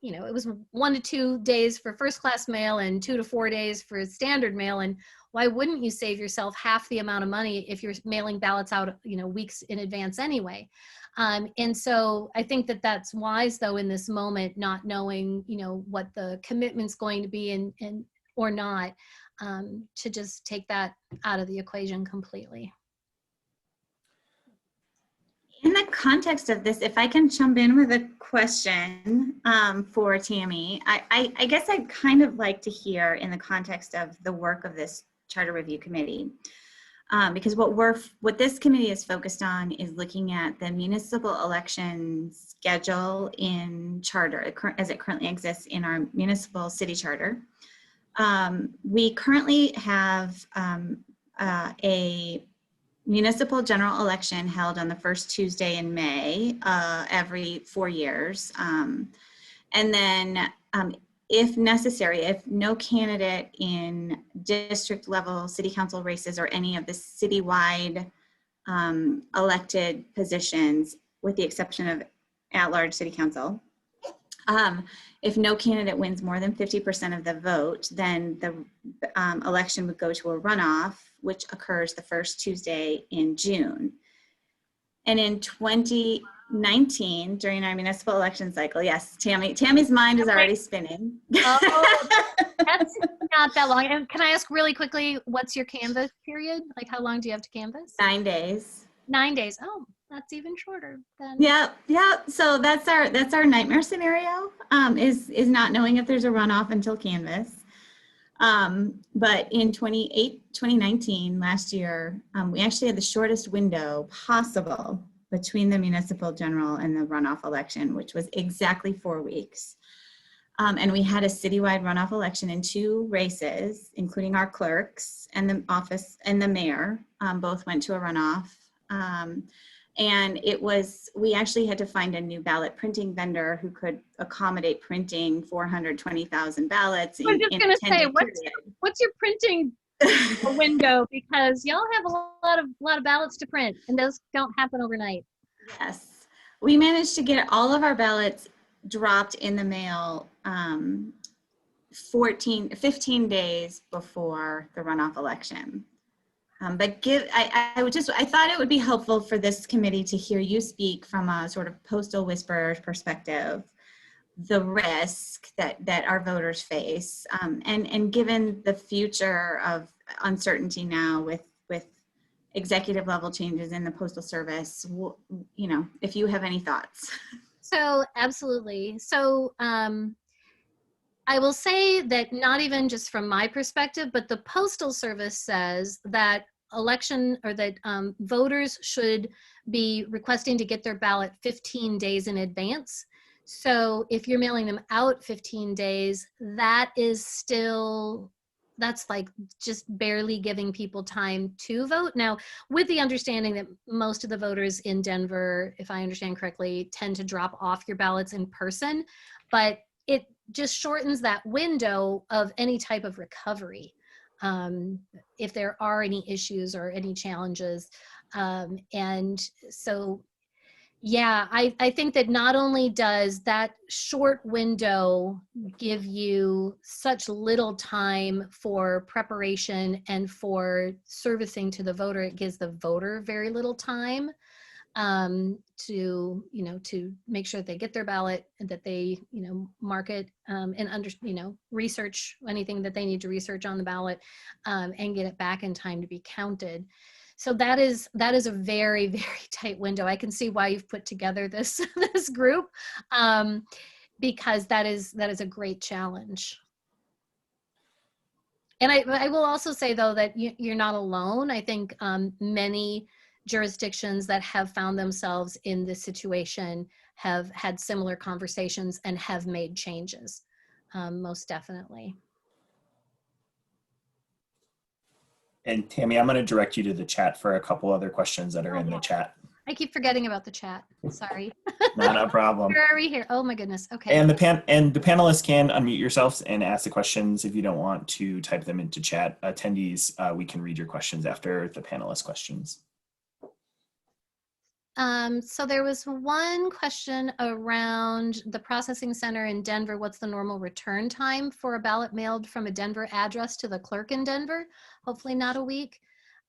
B: It was 1 to 2 days for first class mail and 2 to 4 days for standard mail. And why wouldn't you save yourself half the amount of money if you're mailing ballots out, weeks in advance anyway? And so I think that that's wise, though, in this moment, not knowing, what the commitment's going to be and or not, to just take that out of the equation completely.
C: In the context of this, if I can jump in with a question for Tammy, I guess I'd kind of like to hear in the context of the work of this Charter Review Committee, because what this committee is focused on is looking at the municipal election schedule in charter as it currently exists in our municipal city charter. We currently have a municipal general election held on the first Tuesday in May every 4 years. And then if necessary, if no candidate in district level city council races or any of the citywide elected positions, with the exception of at-large city council, if no candidate wins more than 50% of the vote, then the election would go to a runoff, which occurs the first Tuesday in June. And in 2019, during our municipal election cycle, yes, Tammy's mind is already spinning.
B: Oh, that's not that long. And can I ask really quickly, what's your canvass period? Like, how long do you have to canvass?
C: 9 days.
B: 9 days. Oh, that's even shorter than.
C: Yeah. So that's our nightmare scenario, is not knowing if there's a runoff until canvass. But in 2019, last year, we actually had the shortest window possible between the municipal general and the runoff election, which was exactly 4 weeks. And we had a citywide runoff election in 2 races, including our clerks and the office and the mayor, both went to a runoff. And we actually had to find a new ballot printing vendor who could accommodate printing 420,000 ballots.
B: I was just going to say, what's your printing window? Because y'all have a lot of ballots to print, and those don't happen overnight.
C: Yes, we managed to get all of our ballots dropped in the mail 15 days before the runoff election. But I thought it would be helpful for this committee to hear you speak from a sort of postal whisperer perspective, the risk that our voters face, and given the future of uncertainty now with executive level changes in the Postal Service, if you have any thoughts.
B: So absolutely. So I will say that not even just from my perspective, but the Postal Service says that voters should be requesting to get their ballot 15 days in advance. So if you're mailing them out 15 days, that's like just barely giving people time to vote. Now, with the understanding that most of the voters in Denver, if I understand correctly, tend to drop off your ballots in person, but it just shortens that window of any type of recovery, if there are any issues or any challenges. And so, Yeah, I think that not only does that short window give you such little time for preparation and for servicing to the voter, it gives the voter very little time to, to make sure that they get their ballot and that they, mark it and research anything that they need to research on the ballot and get it back in time to be counted. So that is a very, very tight window. I can see why you've put together this this group because that is a great challenge. And I will also say though that you're not alone. I think many jurisdictions that have found themselves in this situation have had similar conversations and have made changes, most definitely.
D: And Tammy, I'm going to direct you to the chat for a couple other questions that are in the chat.
B: I keep forgetting about the chat. Sorry.
D: Not a problem.
B: Where are we here? Oh my goodness. Okay.
D: And the panelists can unmute yourselves and ask the questions if you don't want to type them into chat. Attendees, we can read your questions after the panelist questions.
B: So there was one question around the processing center in Denver. What's the normal return time for a ballot mailed from a Denver address to the clerk in Denver? Hopefully not a week.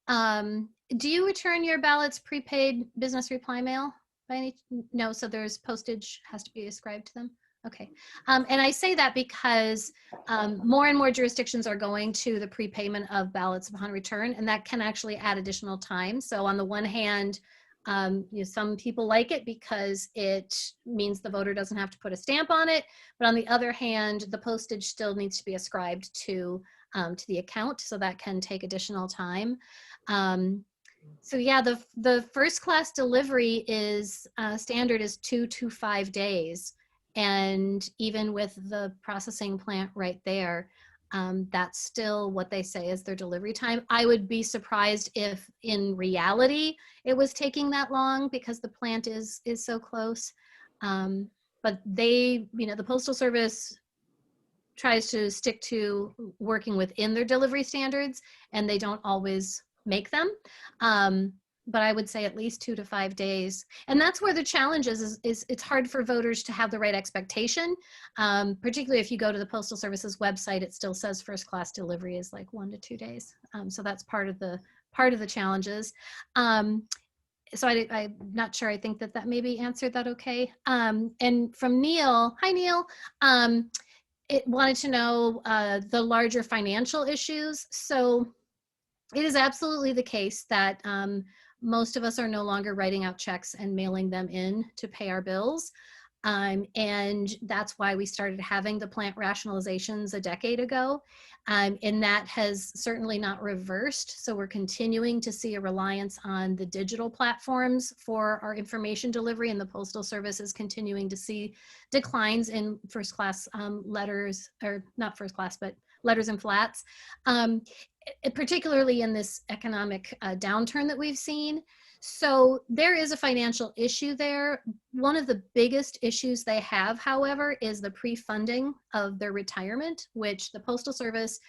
B: Do you return your ballots prepaid business reply mail by any? No, so there's postage has to be ascribed to them. Okay. And I say that because more and more jurisdictions are going to the prepayment of ballots upon return, and that can actually add additional time. So on the one hand, some people like it because it means the voter doesn't have to put a stamp on it. But on the other hand, the postage still needs to be ascribed to the account. So that can take additional time. So yeah, the first class delivery is standard is 2 to 5 days. And even with the processing plant right there, that's still what they say is their delivery time. I would be surprised if in reality it was taking that long because the plant is so close. But they, the Postal Service tries to stick to working within their delivery standards, and they don't always make them. But I would say at least 2 to 5 days. And that's where the challenge is it's hard for voters to have the right expectation. Particularly if you go to the Postal Service's website, it still says first class delivery is like 1 to 2 days. So that's part of the challenges. So I'm not sure, I think that maybe answered that okay. And from Neil, hi Neil, it wanted to know the larger financial issues. So it is absolutely the case that most of us are no longer writing out checks and mailing them in to pay our bills. And that's why we started having the plant rationalizations a decade ago. And that has certainly not reversed. So we're continuing to see a reliance on the digital platforms for our information delivery, and the Postal Service is continuing to see declines in first class letters, or not first class, but letters and flats. Particularly in this economic downturn that we've seen. So there is a financial issue there. One of the biggest issues they have, however, is the pre-funding of their retirement, which the Postal Service,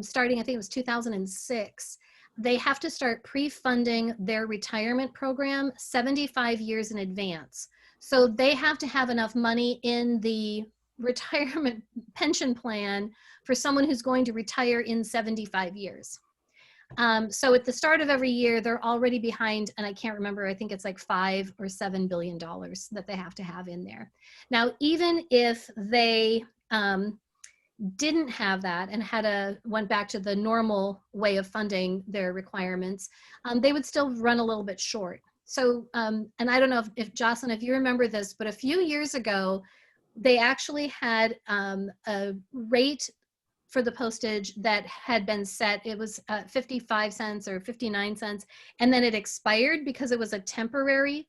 B: starting, I think it was 2006, they have to start pre-funding their retirement program 75 years in advance. So they have to have enough money in the retirement pension plan for someone who's going to retire in 75 years. So at the start of every year, they're already behind, and I can't remember, I think it's like $5 or $7 billion that they have to have in there. Now, even if they didn't have that and went back to the normal way of funding their requirements, they would still run a little bit short. So, and I don't know if Jocelyn, if you remember this, but a few years ago, they actually had a rate for the postage that had been set. It was 55 cents or 59 cents, and then it expired because it was a temporary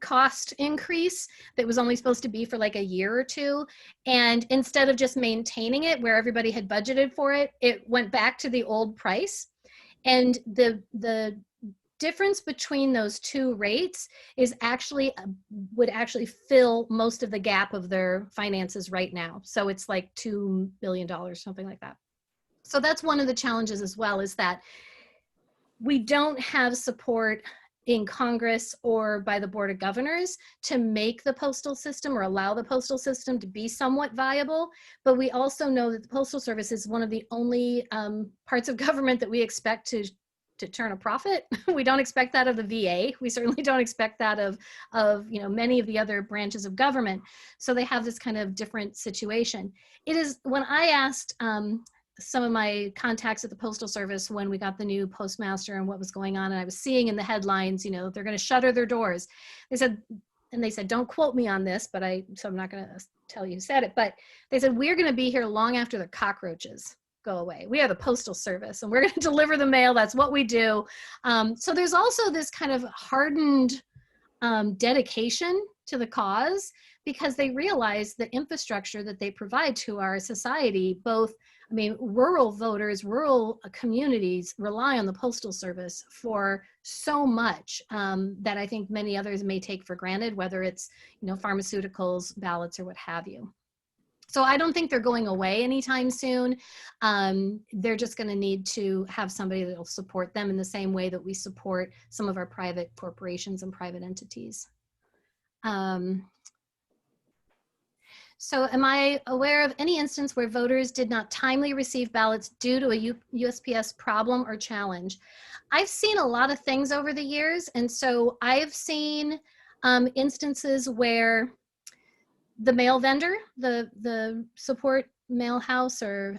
B: cost increase that was only supposed to be for like a year or two. And instead of just maintaining it where everybody had budgeted for it, it went back to the old price. And the difference between those two rates is actually would actually fill most of the gap of their finances right now. So it's like $2 billion, something like that. So that's one of the challenges as well, is that we don't have support in Congress or by the Board of Governors to make the postal system or allow the postal system to be somewhat viable. But we also know that the Postal Service is one of the only parts of government that we expect to turn a profit. We don't expect that of the VA. We certainly don't expect that of many of the other branches of government. So they have this kind of different situation. It is, when I asked some of my contacts at the Postal Service when we got the new postmaster and what was going on, and I was seeing in the headlines, they're going to shutter their doors. They said, don't quote me on this, so I'm not going to tell you who said it, but they said, we're going to be here long after the cockroaches go away. We are the Postal Service and we're going to deliver the mail. That's what we do. So there's also this kind of hardened dedication to the cause, because they realize the infrastructure that they provide to our society, rural voters, rural communities rely on the Postal Service for so much that I think many others may take for granted, whether it's, pharmaceuticals, ballots, or what have you. So I don't think they're going away anytime soon. They're just going to need to have somebody that will support them in the same way that we support some of our private corporations and private entities. So am I aware of any instance where voters did not timely receive ballots due to a USPS problem or challenge? I've seen a lot of things over the years. And so I've seen instances where the mail vendor, the support mail house or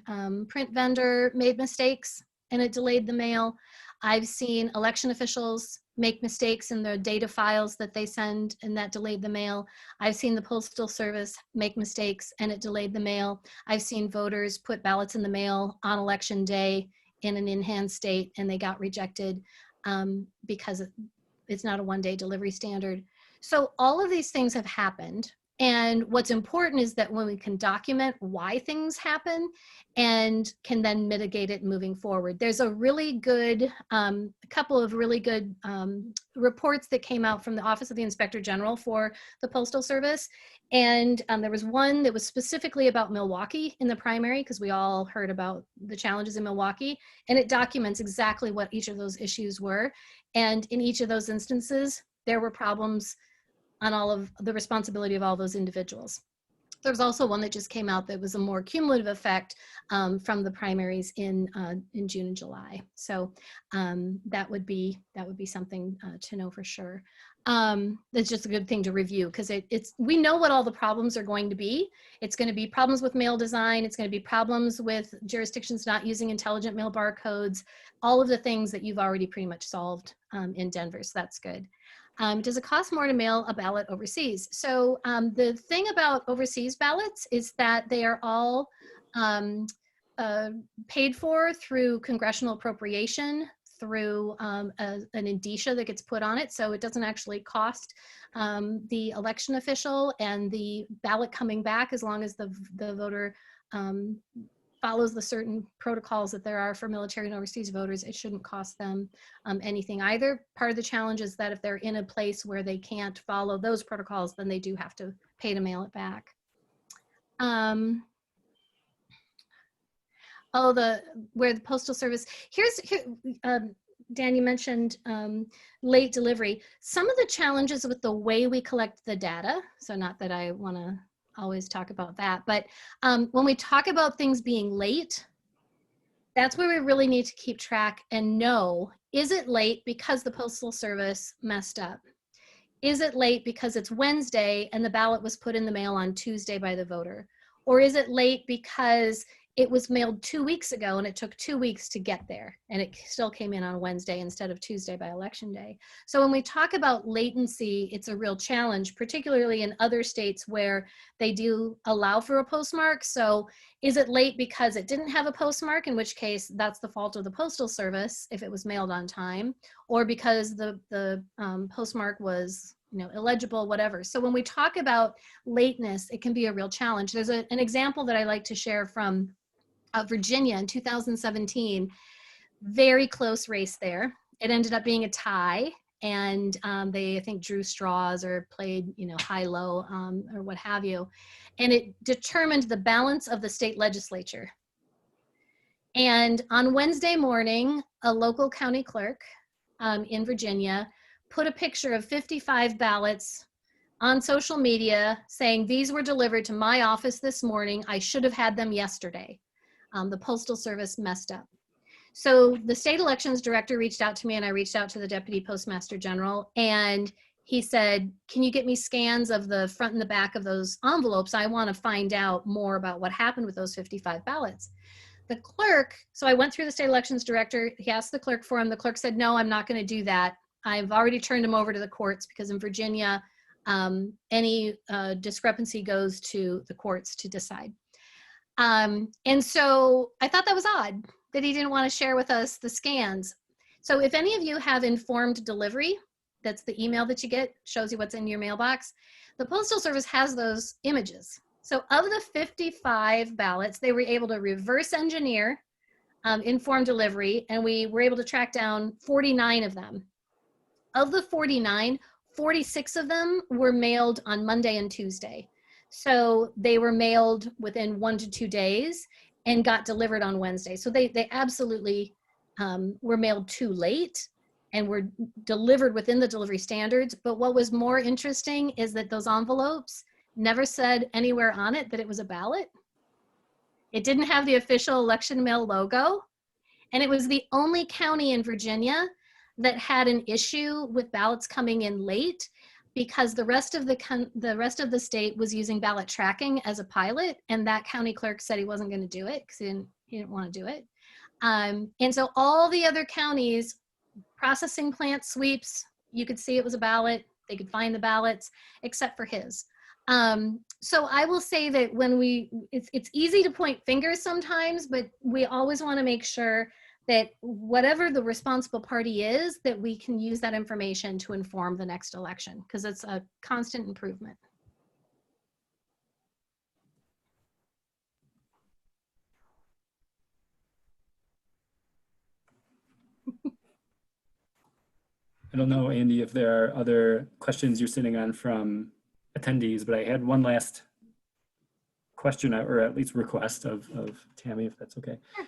B: print vendor made mistakes and it delayed the mail. I've seen election officials make mistakes in the data files that they send and that delayed the mail. I've seen the Postal Service make mistakes and it delayed the mail. I've seen voters put ballots in the mail on election day in an in-hand state and they got rejected because it's not a one-day delivery standard. So all of these things have happened. And what's important is that when we can document why things happen and can then mitigate it moving forward. There's a really good, a couple of really good reports that came out from the Office of the Inspector General for the Postal Service. And there was one that was specifically about Milwaukee in the primary, because we all heard about the challenges in Milwaukee. And it documents exactly what each of those issues were. And in each of those instances, there were problems on all of the responsibility of all those individuals. There was also one that just came out that was a more cumulative effect from the primaries in June and July. So that would be something to know for sure. It's just a good thing to review, because we know what all the problems are going to be. It's going to be problems with mail design. It's going to be problems with jurisdictions not using intelligent mail barcodes, all of the things that you've already pretty much solved in Denver. So that's good. Does it cost more to mail a ballot overseas? So the thing about overseas ballots is that they are all paid for through congressional appropriation, through an indicia that gets put on it. So it doesn't actually cost the election official and the ballot coming back, as long as the voter follows the certain protocols that there are for military and overseas voters. It shouldn't cost them anything either. Part of the challenge is that if they're in a place where they can't follow those protocols, then they do have to pay to mail it back. Where the Postal Service, Dan, you mentioned late delivery. Some of the challenges with the way we collect the data, so not that I want to always talk about that, but when we talk about things being late, that's where we really need to keep track and know, is it late because the Postal Service messed up? Is it late because it's Wednesday and the ballot was put in the mail on Tuesday by the voter? Or is it late because it was mailed 2 weeks ago and it took 2 weeks to get there and it still came in on Wednesday instead of Tuesday by election day? So when we talk about latency, it's a real challenge, particularly in other states where they do allow for a postmark. So is it late because it didn't have a postmark, in which case that's the fault of the Postal Service if it was mailed on time, or because the postmark was illegible, whatever. So when we talk about lateness, it can be a real challenge. There's an example that I like to share from Virginia in 2017, very close race there. It ended up being a tie, and they, I think, drew straws or played, high-low or what have you. And it determined the balance of the state legislature. And on Wednesday morning, a local county clerk in Virginia put a picture of 55 ballots on social media saying these were delivered to my office this morning. I should have had them yesterday. The Postal Service messed up. So the state elections director reached out to me, and I reached out to the deputy postmaster general, and he said, can you get me scans of the front and the back of those envelopes? I want to find out more about what happened with those 55 ballots. The clerk, so I went through the state elections director. He asked the clerk for him. The clerk said, no, I'm not going to do that. I've already turned him over to the courts, because in Virginia, any discrepancy goes to the courts to decide. And so I thought that was odd that he didn't want to share with us the scans. So if any of you have informed delivery, that's the email that you get, shows you what's in your mailbox, the Postal Service has those images. So of the 55 ballots, they were able to reverse engineer informed delivery, and we were able to track down 49 of them. Of the 49, 46 of them were mailed on Monday and Tuesday. So they were mailed within 1 to 2 days and got delivered on Wednesday. So they absolutely were mailed too late and were delivered within the delivery standards. But what was more interesting is that those envelopes never said anywhere on it that it was a ballot. It didn't have the official election mail logo. And it was the only county in Virginia that had an issue with ballots coming in late, because the rest of the state was using ballot tracking as a pilot, and that county clerk said he wasn't going to do it because he didn't want to do it. And so all the other counties, processing plant sweeps, you could see it was a ballot. They could find the ballots, except for his. So I will say that when it's easy to point fingers sometimes, but we always want to make sure that whatever the responsible party is, that we can use that information to inform the next election, because it's a constant improvement.
A: I don't know, Andy, if there are other questions you're sitting on from attendees, but I had one last question, or at least request of Tammy, if that's okay.
B: Sure.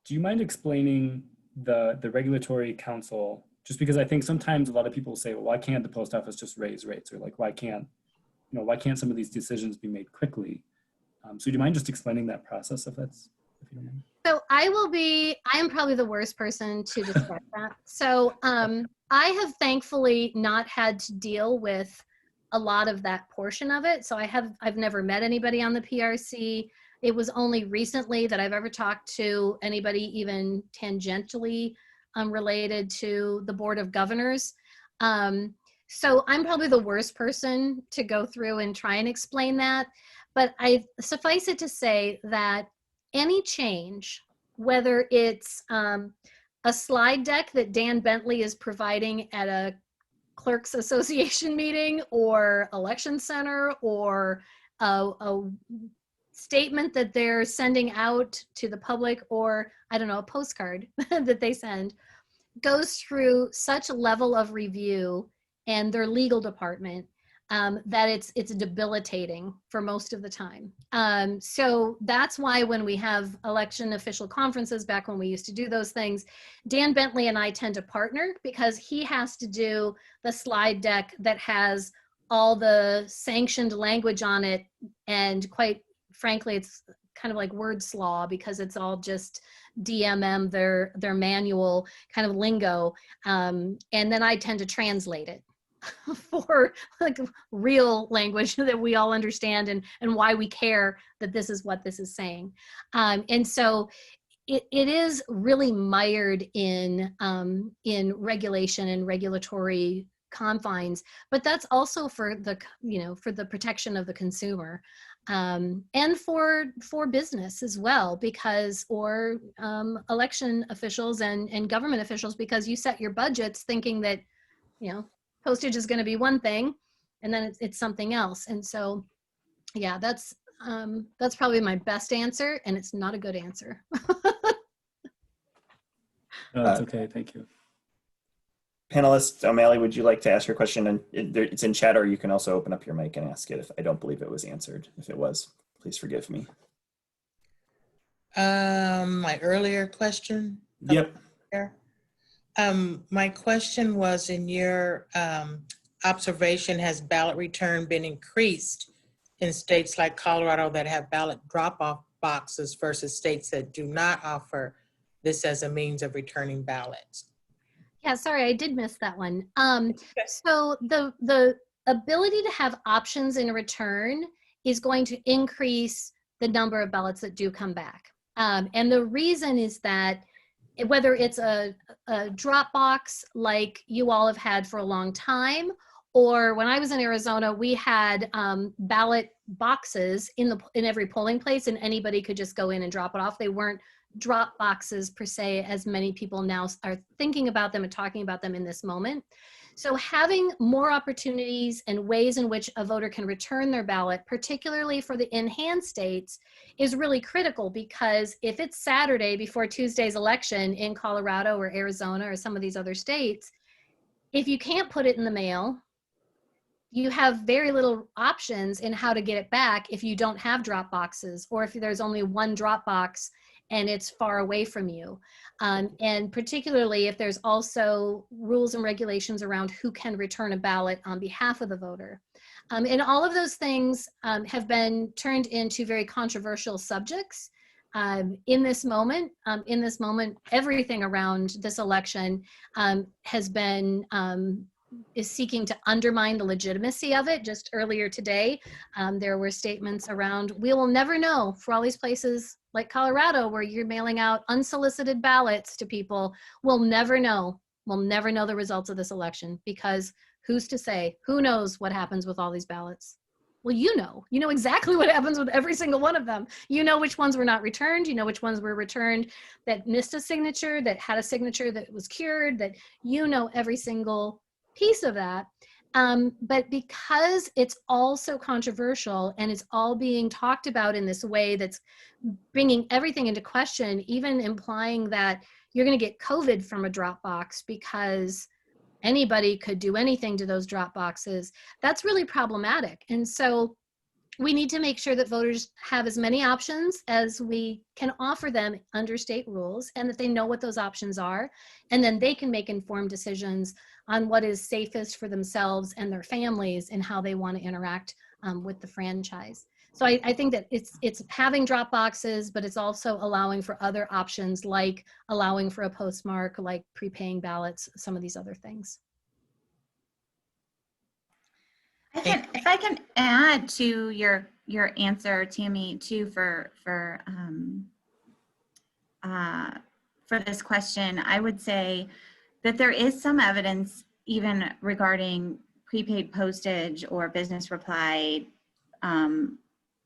A: Do you mind explaining the regulatory council? Just because I think sometimes a lot of people say, well, why can't the post office just raise rates? Or like, why can't some of these decisions be made quickly? So do you mind just explaining that process, if you don't mind?
B: So I am probably the worst person to describe that. So I have thankfully not had to deal with a lot of that portion of it. So I've never met anybody on the PRC. It was only recently that I've ever talked to anybody even tangentially related to the Board of Governors. So I'm probably the worst person to go through and try and explain that. But I suffice it to say that any change, whether it's a slide deck that Dan Bentley is providing at a clerks association meeting or election center, or a statement that they're sending out to the public, or I don't know, a postcard that they send, goes through such a level of review and their legal department that it's debilitating for most of the time. So that's why when we have election official conferences, back when we used to do those things, Dan Bentley and I tend to partner, because he has to do the slide deck that has all the sanctioned language on it, and quite frankly, it's kind of like word slaw, because it's all just DMM, their manual kind of lingo, and then I tend to translate it for like real language that we all understand, and why we care that this is what this is saying. And so it is really mired in regulation and regulatory confines, but that's also for the protection of the consumer, and for business as well, because election officials and government officials, because you set your budgets thinking that postage is going to be one thing, and then it's something else. And so, yeah, that's probably my best answer, and it's not a good answer.
A: No, that's okay. Thank you.
D: Panelist O'Malley, would you like to ask your question? And it's in chat, or you can also open up your mic and ask it. If I don't believe it was answered. If it was, please forgive me.
E: My earlier question.
D: Yep.
E: There. My question was, in your observation, has ballot return been increased in states like Colorado that have ballot drop-off boxes versus states that do not offer this as a means of returning ballots?
B: Yeah, sorry, I did miss that one. So the ability to have options in return is going to increase the number of ballots that do come back. And the reason is that whether it's a drop box like you all have had for a long time, or when I was in Arizona, we had ballot boxes in every polling place, and anybody could just go in and drop it off. They weren't drop boxes per se, as many people now are thinking about them and talking about them in this moment. So having more opportunities and ways in which a voter can return their ballot, particularly for the in-hand states, is really critical, because if it's Saturday before Tuesday's election in Colorado or Arizona or some of these other states, if you can't put it in the mail, you have very little options in how to get it back if you don't have drop boxes, or if there's only one drop box and it's far away from you. And particularly if there's also rules and regulations around who can return a ballot on behalf of the voter. And all of those things have been turned into very controversial subjects. In this moment, everything around this election has been is seeking to undermine the legitimacy of it. Just earlier today, there were statements around, we will never know, for all these places like Colorado where you're mailing out unsolicited ballots to people, we'll never know the results of this election, because who's to say? Who knows what happens with all these ballots? Well, you know exactly what happens with every single one of them. You know which ones were not returned. You know which ones were returned that missed a signature, that had a signature that was cured, that every single piece of that. But because it's all so controversial and it's all being talked about in this way that's bringing everything into question, even implying that you're going to get COVID from a drop box because anybody could do anything to those drop boxes, that's really problematic. And so we need to make sure that voters have as many options as we can offer them under state rules, and that they know what those options are, and then they can make informed decisions on what is safest for themselves and their families and how they want to interact with the franchise. So I think that it's having drop boxes, but it's also allowing for other options, like allowing for a postmark, like prepaying ballots, some of these other things.
C: If I can add to your answer, Tammy, too, for this question, I would say that there is some evidence, even regarding prepaid postage or business reply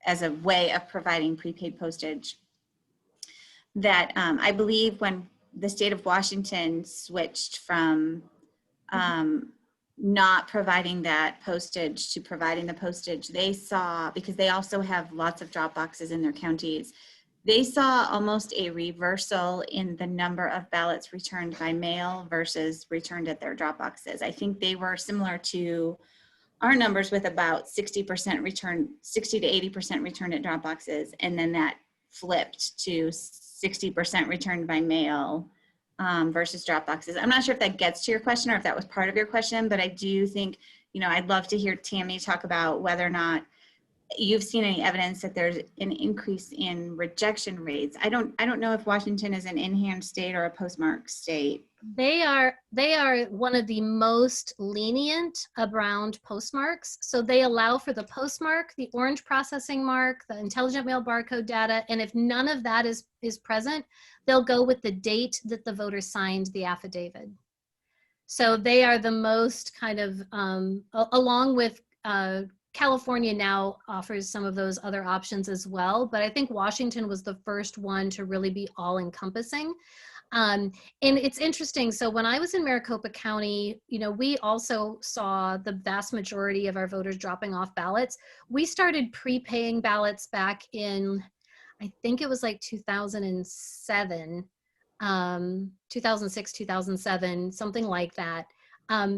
C: as a way of providing prepaid postage, that I believe when the state of Washington switched from not providing that postage to providing the postage, they saw, because they also have lots of drop boxes in their counties, they saw almost a reversal in the number of ballots returned by mail versus returned at their drop boxes. I think they were similar to our numbers, with about 60% return, 60 to 80% returned at drop boxes, and then that flipped to 60% returned by mail versus drop boxes. I'm not sure if that gets to your question or if that was part of your question, but I do think, I'd love to hear Tammy talk about whether or not you've seen any evidence that there's an increase in rejection rates. I don't know if Washington is an in-hand state or a postmark state.
B: They are one of the most lenient around postmarks. So they allow for the postmark, the orange processing mark, the intelligent mail barcode data, and if none of that is present, they'll go with the date that the voter signed the affidavit. So they are the most kind of, along with California now offers some of those other options as well, but I think Washington was the first one to really be all-encompassing. And it's interesting. So when I was in Maricopa County, we also saw the vast majority of our voters dropping off ballots. We started prepaying ballots back in, I think it was like 2007, 2006, 2007, something like that.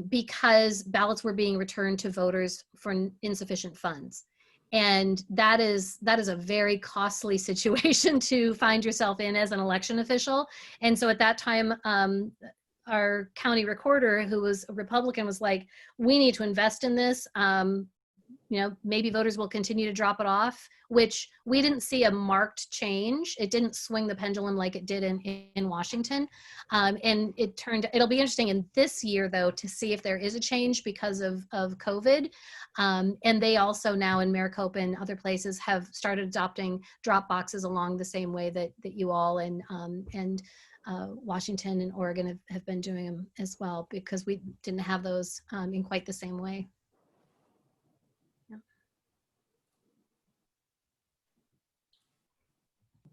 B: Because ballots were being returned to voters for insufficient funds. And that is a very costly situation to find yourself in as an election official. And so at that time, our county recorder, who was a Republican, was like, we need to invest in this. Maybe voters will continue to drop it off, which we didn't see a marked change. It didn't swing the pendulum like it did in Washington. And it'll be interesting in this year, though, to see if there is a change because of COVID. And they also now in Maricopa and other places have started adopting drop boxes along the same way that you all and Washington and Oregon have been doing them as well, because we didn't have those in quite the same way.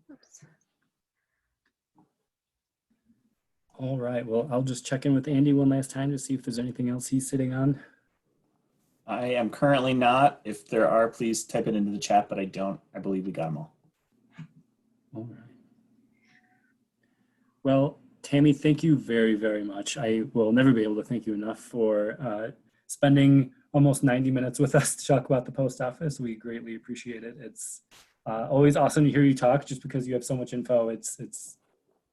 B: Oops.
A: All right, well, I'll just check in with Andy one last time to see if there's anything else he's sitting on.
D: I am currently not. If there are, please type it into the chat, but I don't. I believe we got them all.
A: All right. Well, Tammy, thank you very, very much. I will never be able to thank you enough for spending almost 90 minutes with us to talk about the post office. We greatly appreciate it. It's always awesome to hear you talk, just because you have so much info.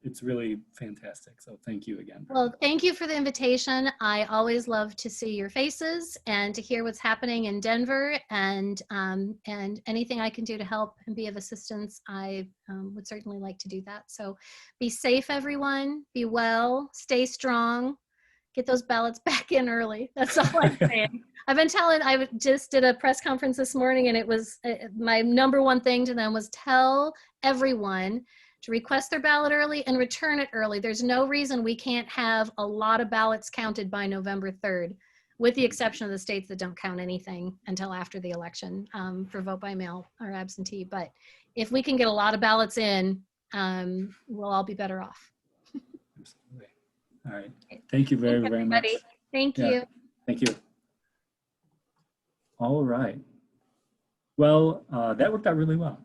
A: It's really fantastic. So thank you again.
B: Well, thank you for the invitation. I always love to see your faces and to hear what's happening in Denver, and anything I can do to help and be of assistance, I would certainly like to do that. So be safe, everyone. Be well, stay strong, get those ballots back in early. That's all I'm saying. I just did a press conference this morning, and it was my number one thing to them was tell everyone to request their ballot early and return it early. There's no reason we can't have a lot of ballots counted by November 3rd, with the exception of the states that don't count anything until after the election for vote by mail or absentee. But if we can get a lot of ballots in, we'll all be better off.
A: Absolutely. All right. Thank you very, very much.
B: Thank
A: Yeah.
B: you.
A: Thank you. All right. Well, that worked out really well.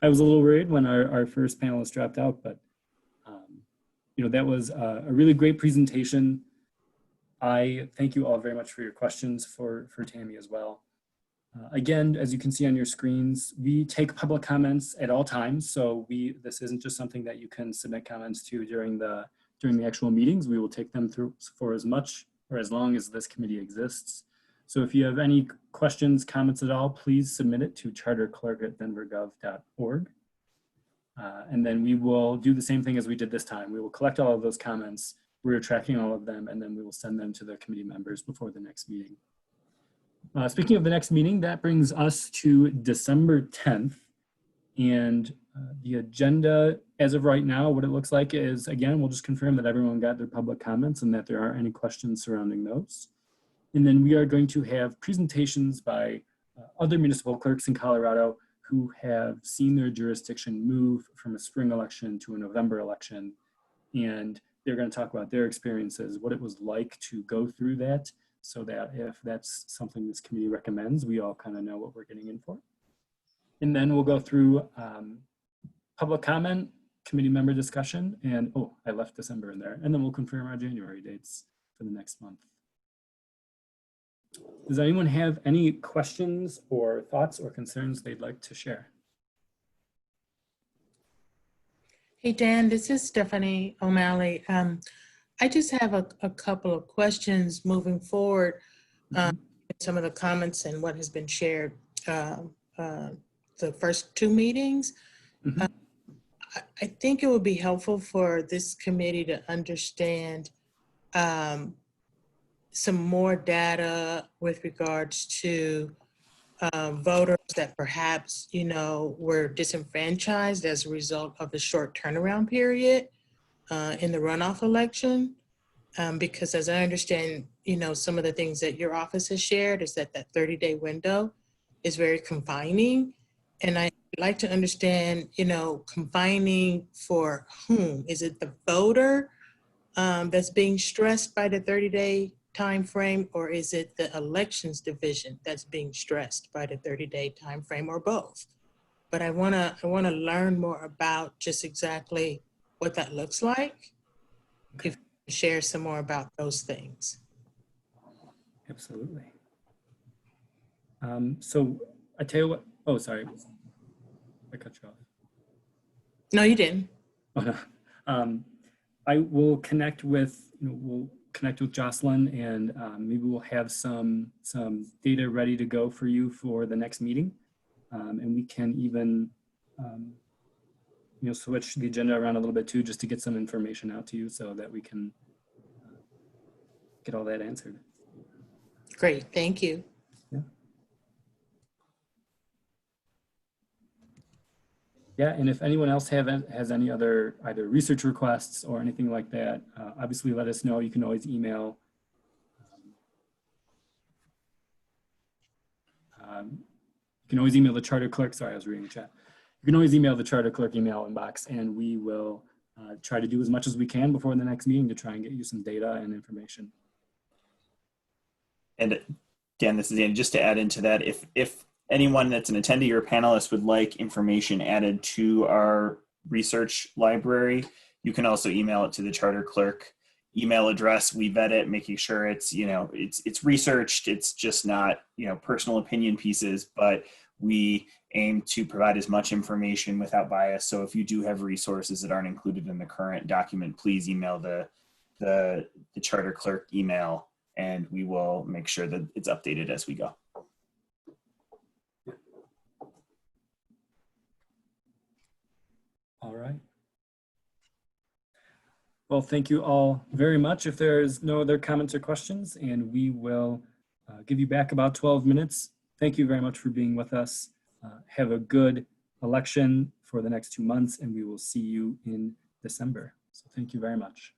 A: I was a little worried when our first panelist dropped out, but that was a really great presentation. I thank you all very much for your questions for Tammy as well. Again, as you can see on your screens, we take public comments at all times. So this isn't just something that you can submit comments to during the actual meetings. We will take them through for as much or as long as this committee exists. So if you have any questions, comments at all, please submit it to charterclerk@denvergov.org. And then we will do the same thing as we did this time. We will collect all of those comments, we're tracking all of them, and then we will send them to the committee members before the next meeting. Speaking of the next meeting, that brings us to December 10th. And the agenda as of right now, what it looks like is, again, we'll just confirm that everyone got their public comments and that there aren't any questions surrounding those. And then we are going to have presentations by other municipal clerks in Colorado who have seen their jurisdiction move from a spring election to a November election. And they're going to talk about their experiences, what it was like to go through that, so that if that's something this committee recommends, we all kind of know what we're getting in for. And then we'll go through public comment, committee member discussion, and I left December in there. And then we'll confirm our January dates for the next month. Does anyone have any questions or thoughts or concerns they'd like to share?
E: Hey, Dan, this is Stephanie O'Malley. I just have a couple of questions moving forward. Some of the comments and what has been shared the first two meetings. I think it would be helpful for this committee to understand some more data with regards to voters that perhaps, were disenfranchised as a result of the short turnaround period in the runoff election. Because as I understand, some of the things that your office has shared is that 30-day window is very confining. And I'd like to understand, confining for whom? Is it the voter that's being stressed by the 30-day time frame, or is it the elections division that's being stressed by the 30-day time frame, or both? But I wanna learn more about just exactly what that looks like. If you can share some more about those things.
A: Absolutely. So I tell you what, sorry, I cut you off.
E: No, you didn't.
A: Oh, no. I will connect with, we'll connect with Jocelyn, and maybe we'll have some data ready to go for you for the next meeting. And we can even, switch the agenda around a little bit too, just to get some information out to you so that we can get all that answered.
E: Great, thank you.
A: Yeah, and if anyone else has any other either research requests or anything like that, obviously let us know. You can always email. You can always email the charter clerk. Sorry, I was reading the chat. You can always email the charter clerk email inbox, and we will try to do as much as we can before the next meeting to try and get you some data and information.
D: And Dan, this is Andy. Just to add into that, if anyone that's an attendee or panelist would like information added to our research library, you can also email it to the charter clerk email address. We vet it, making sure it's, it's researched. It's just not, personal opinion pieces, but we aim to provide as much information without bias. So if you do have resources that aren't included in the current document, please email the charter clerk email, and we will make sure that it's updated as we go.
A: All right. Well, thank you all very much. If there's no other comments or questions, and we will give you back about 12 minutes. Thank you very much for being with us. Have a good election for the next 2 months, and we will see you in December. So thank you very much.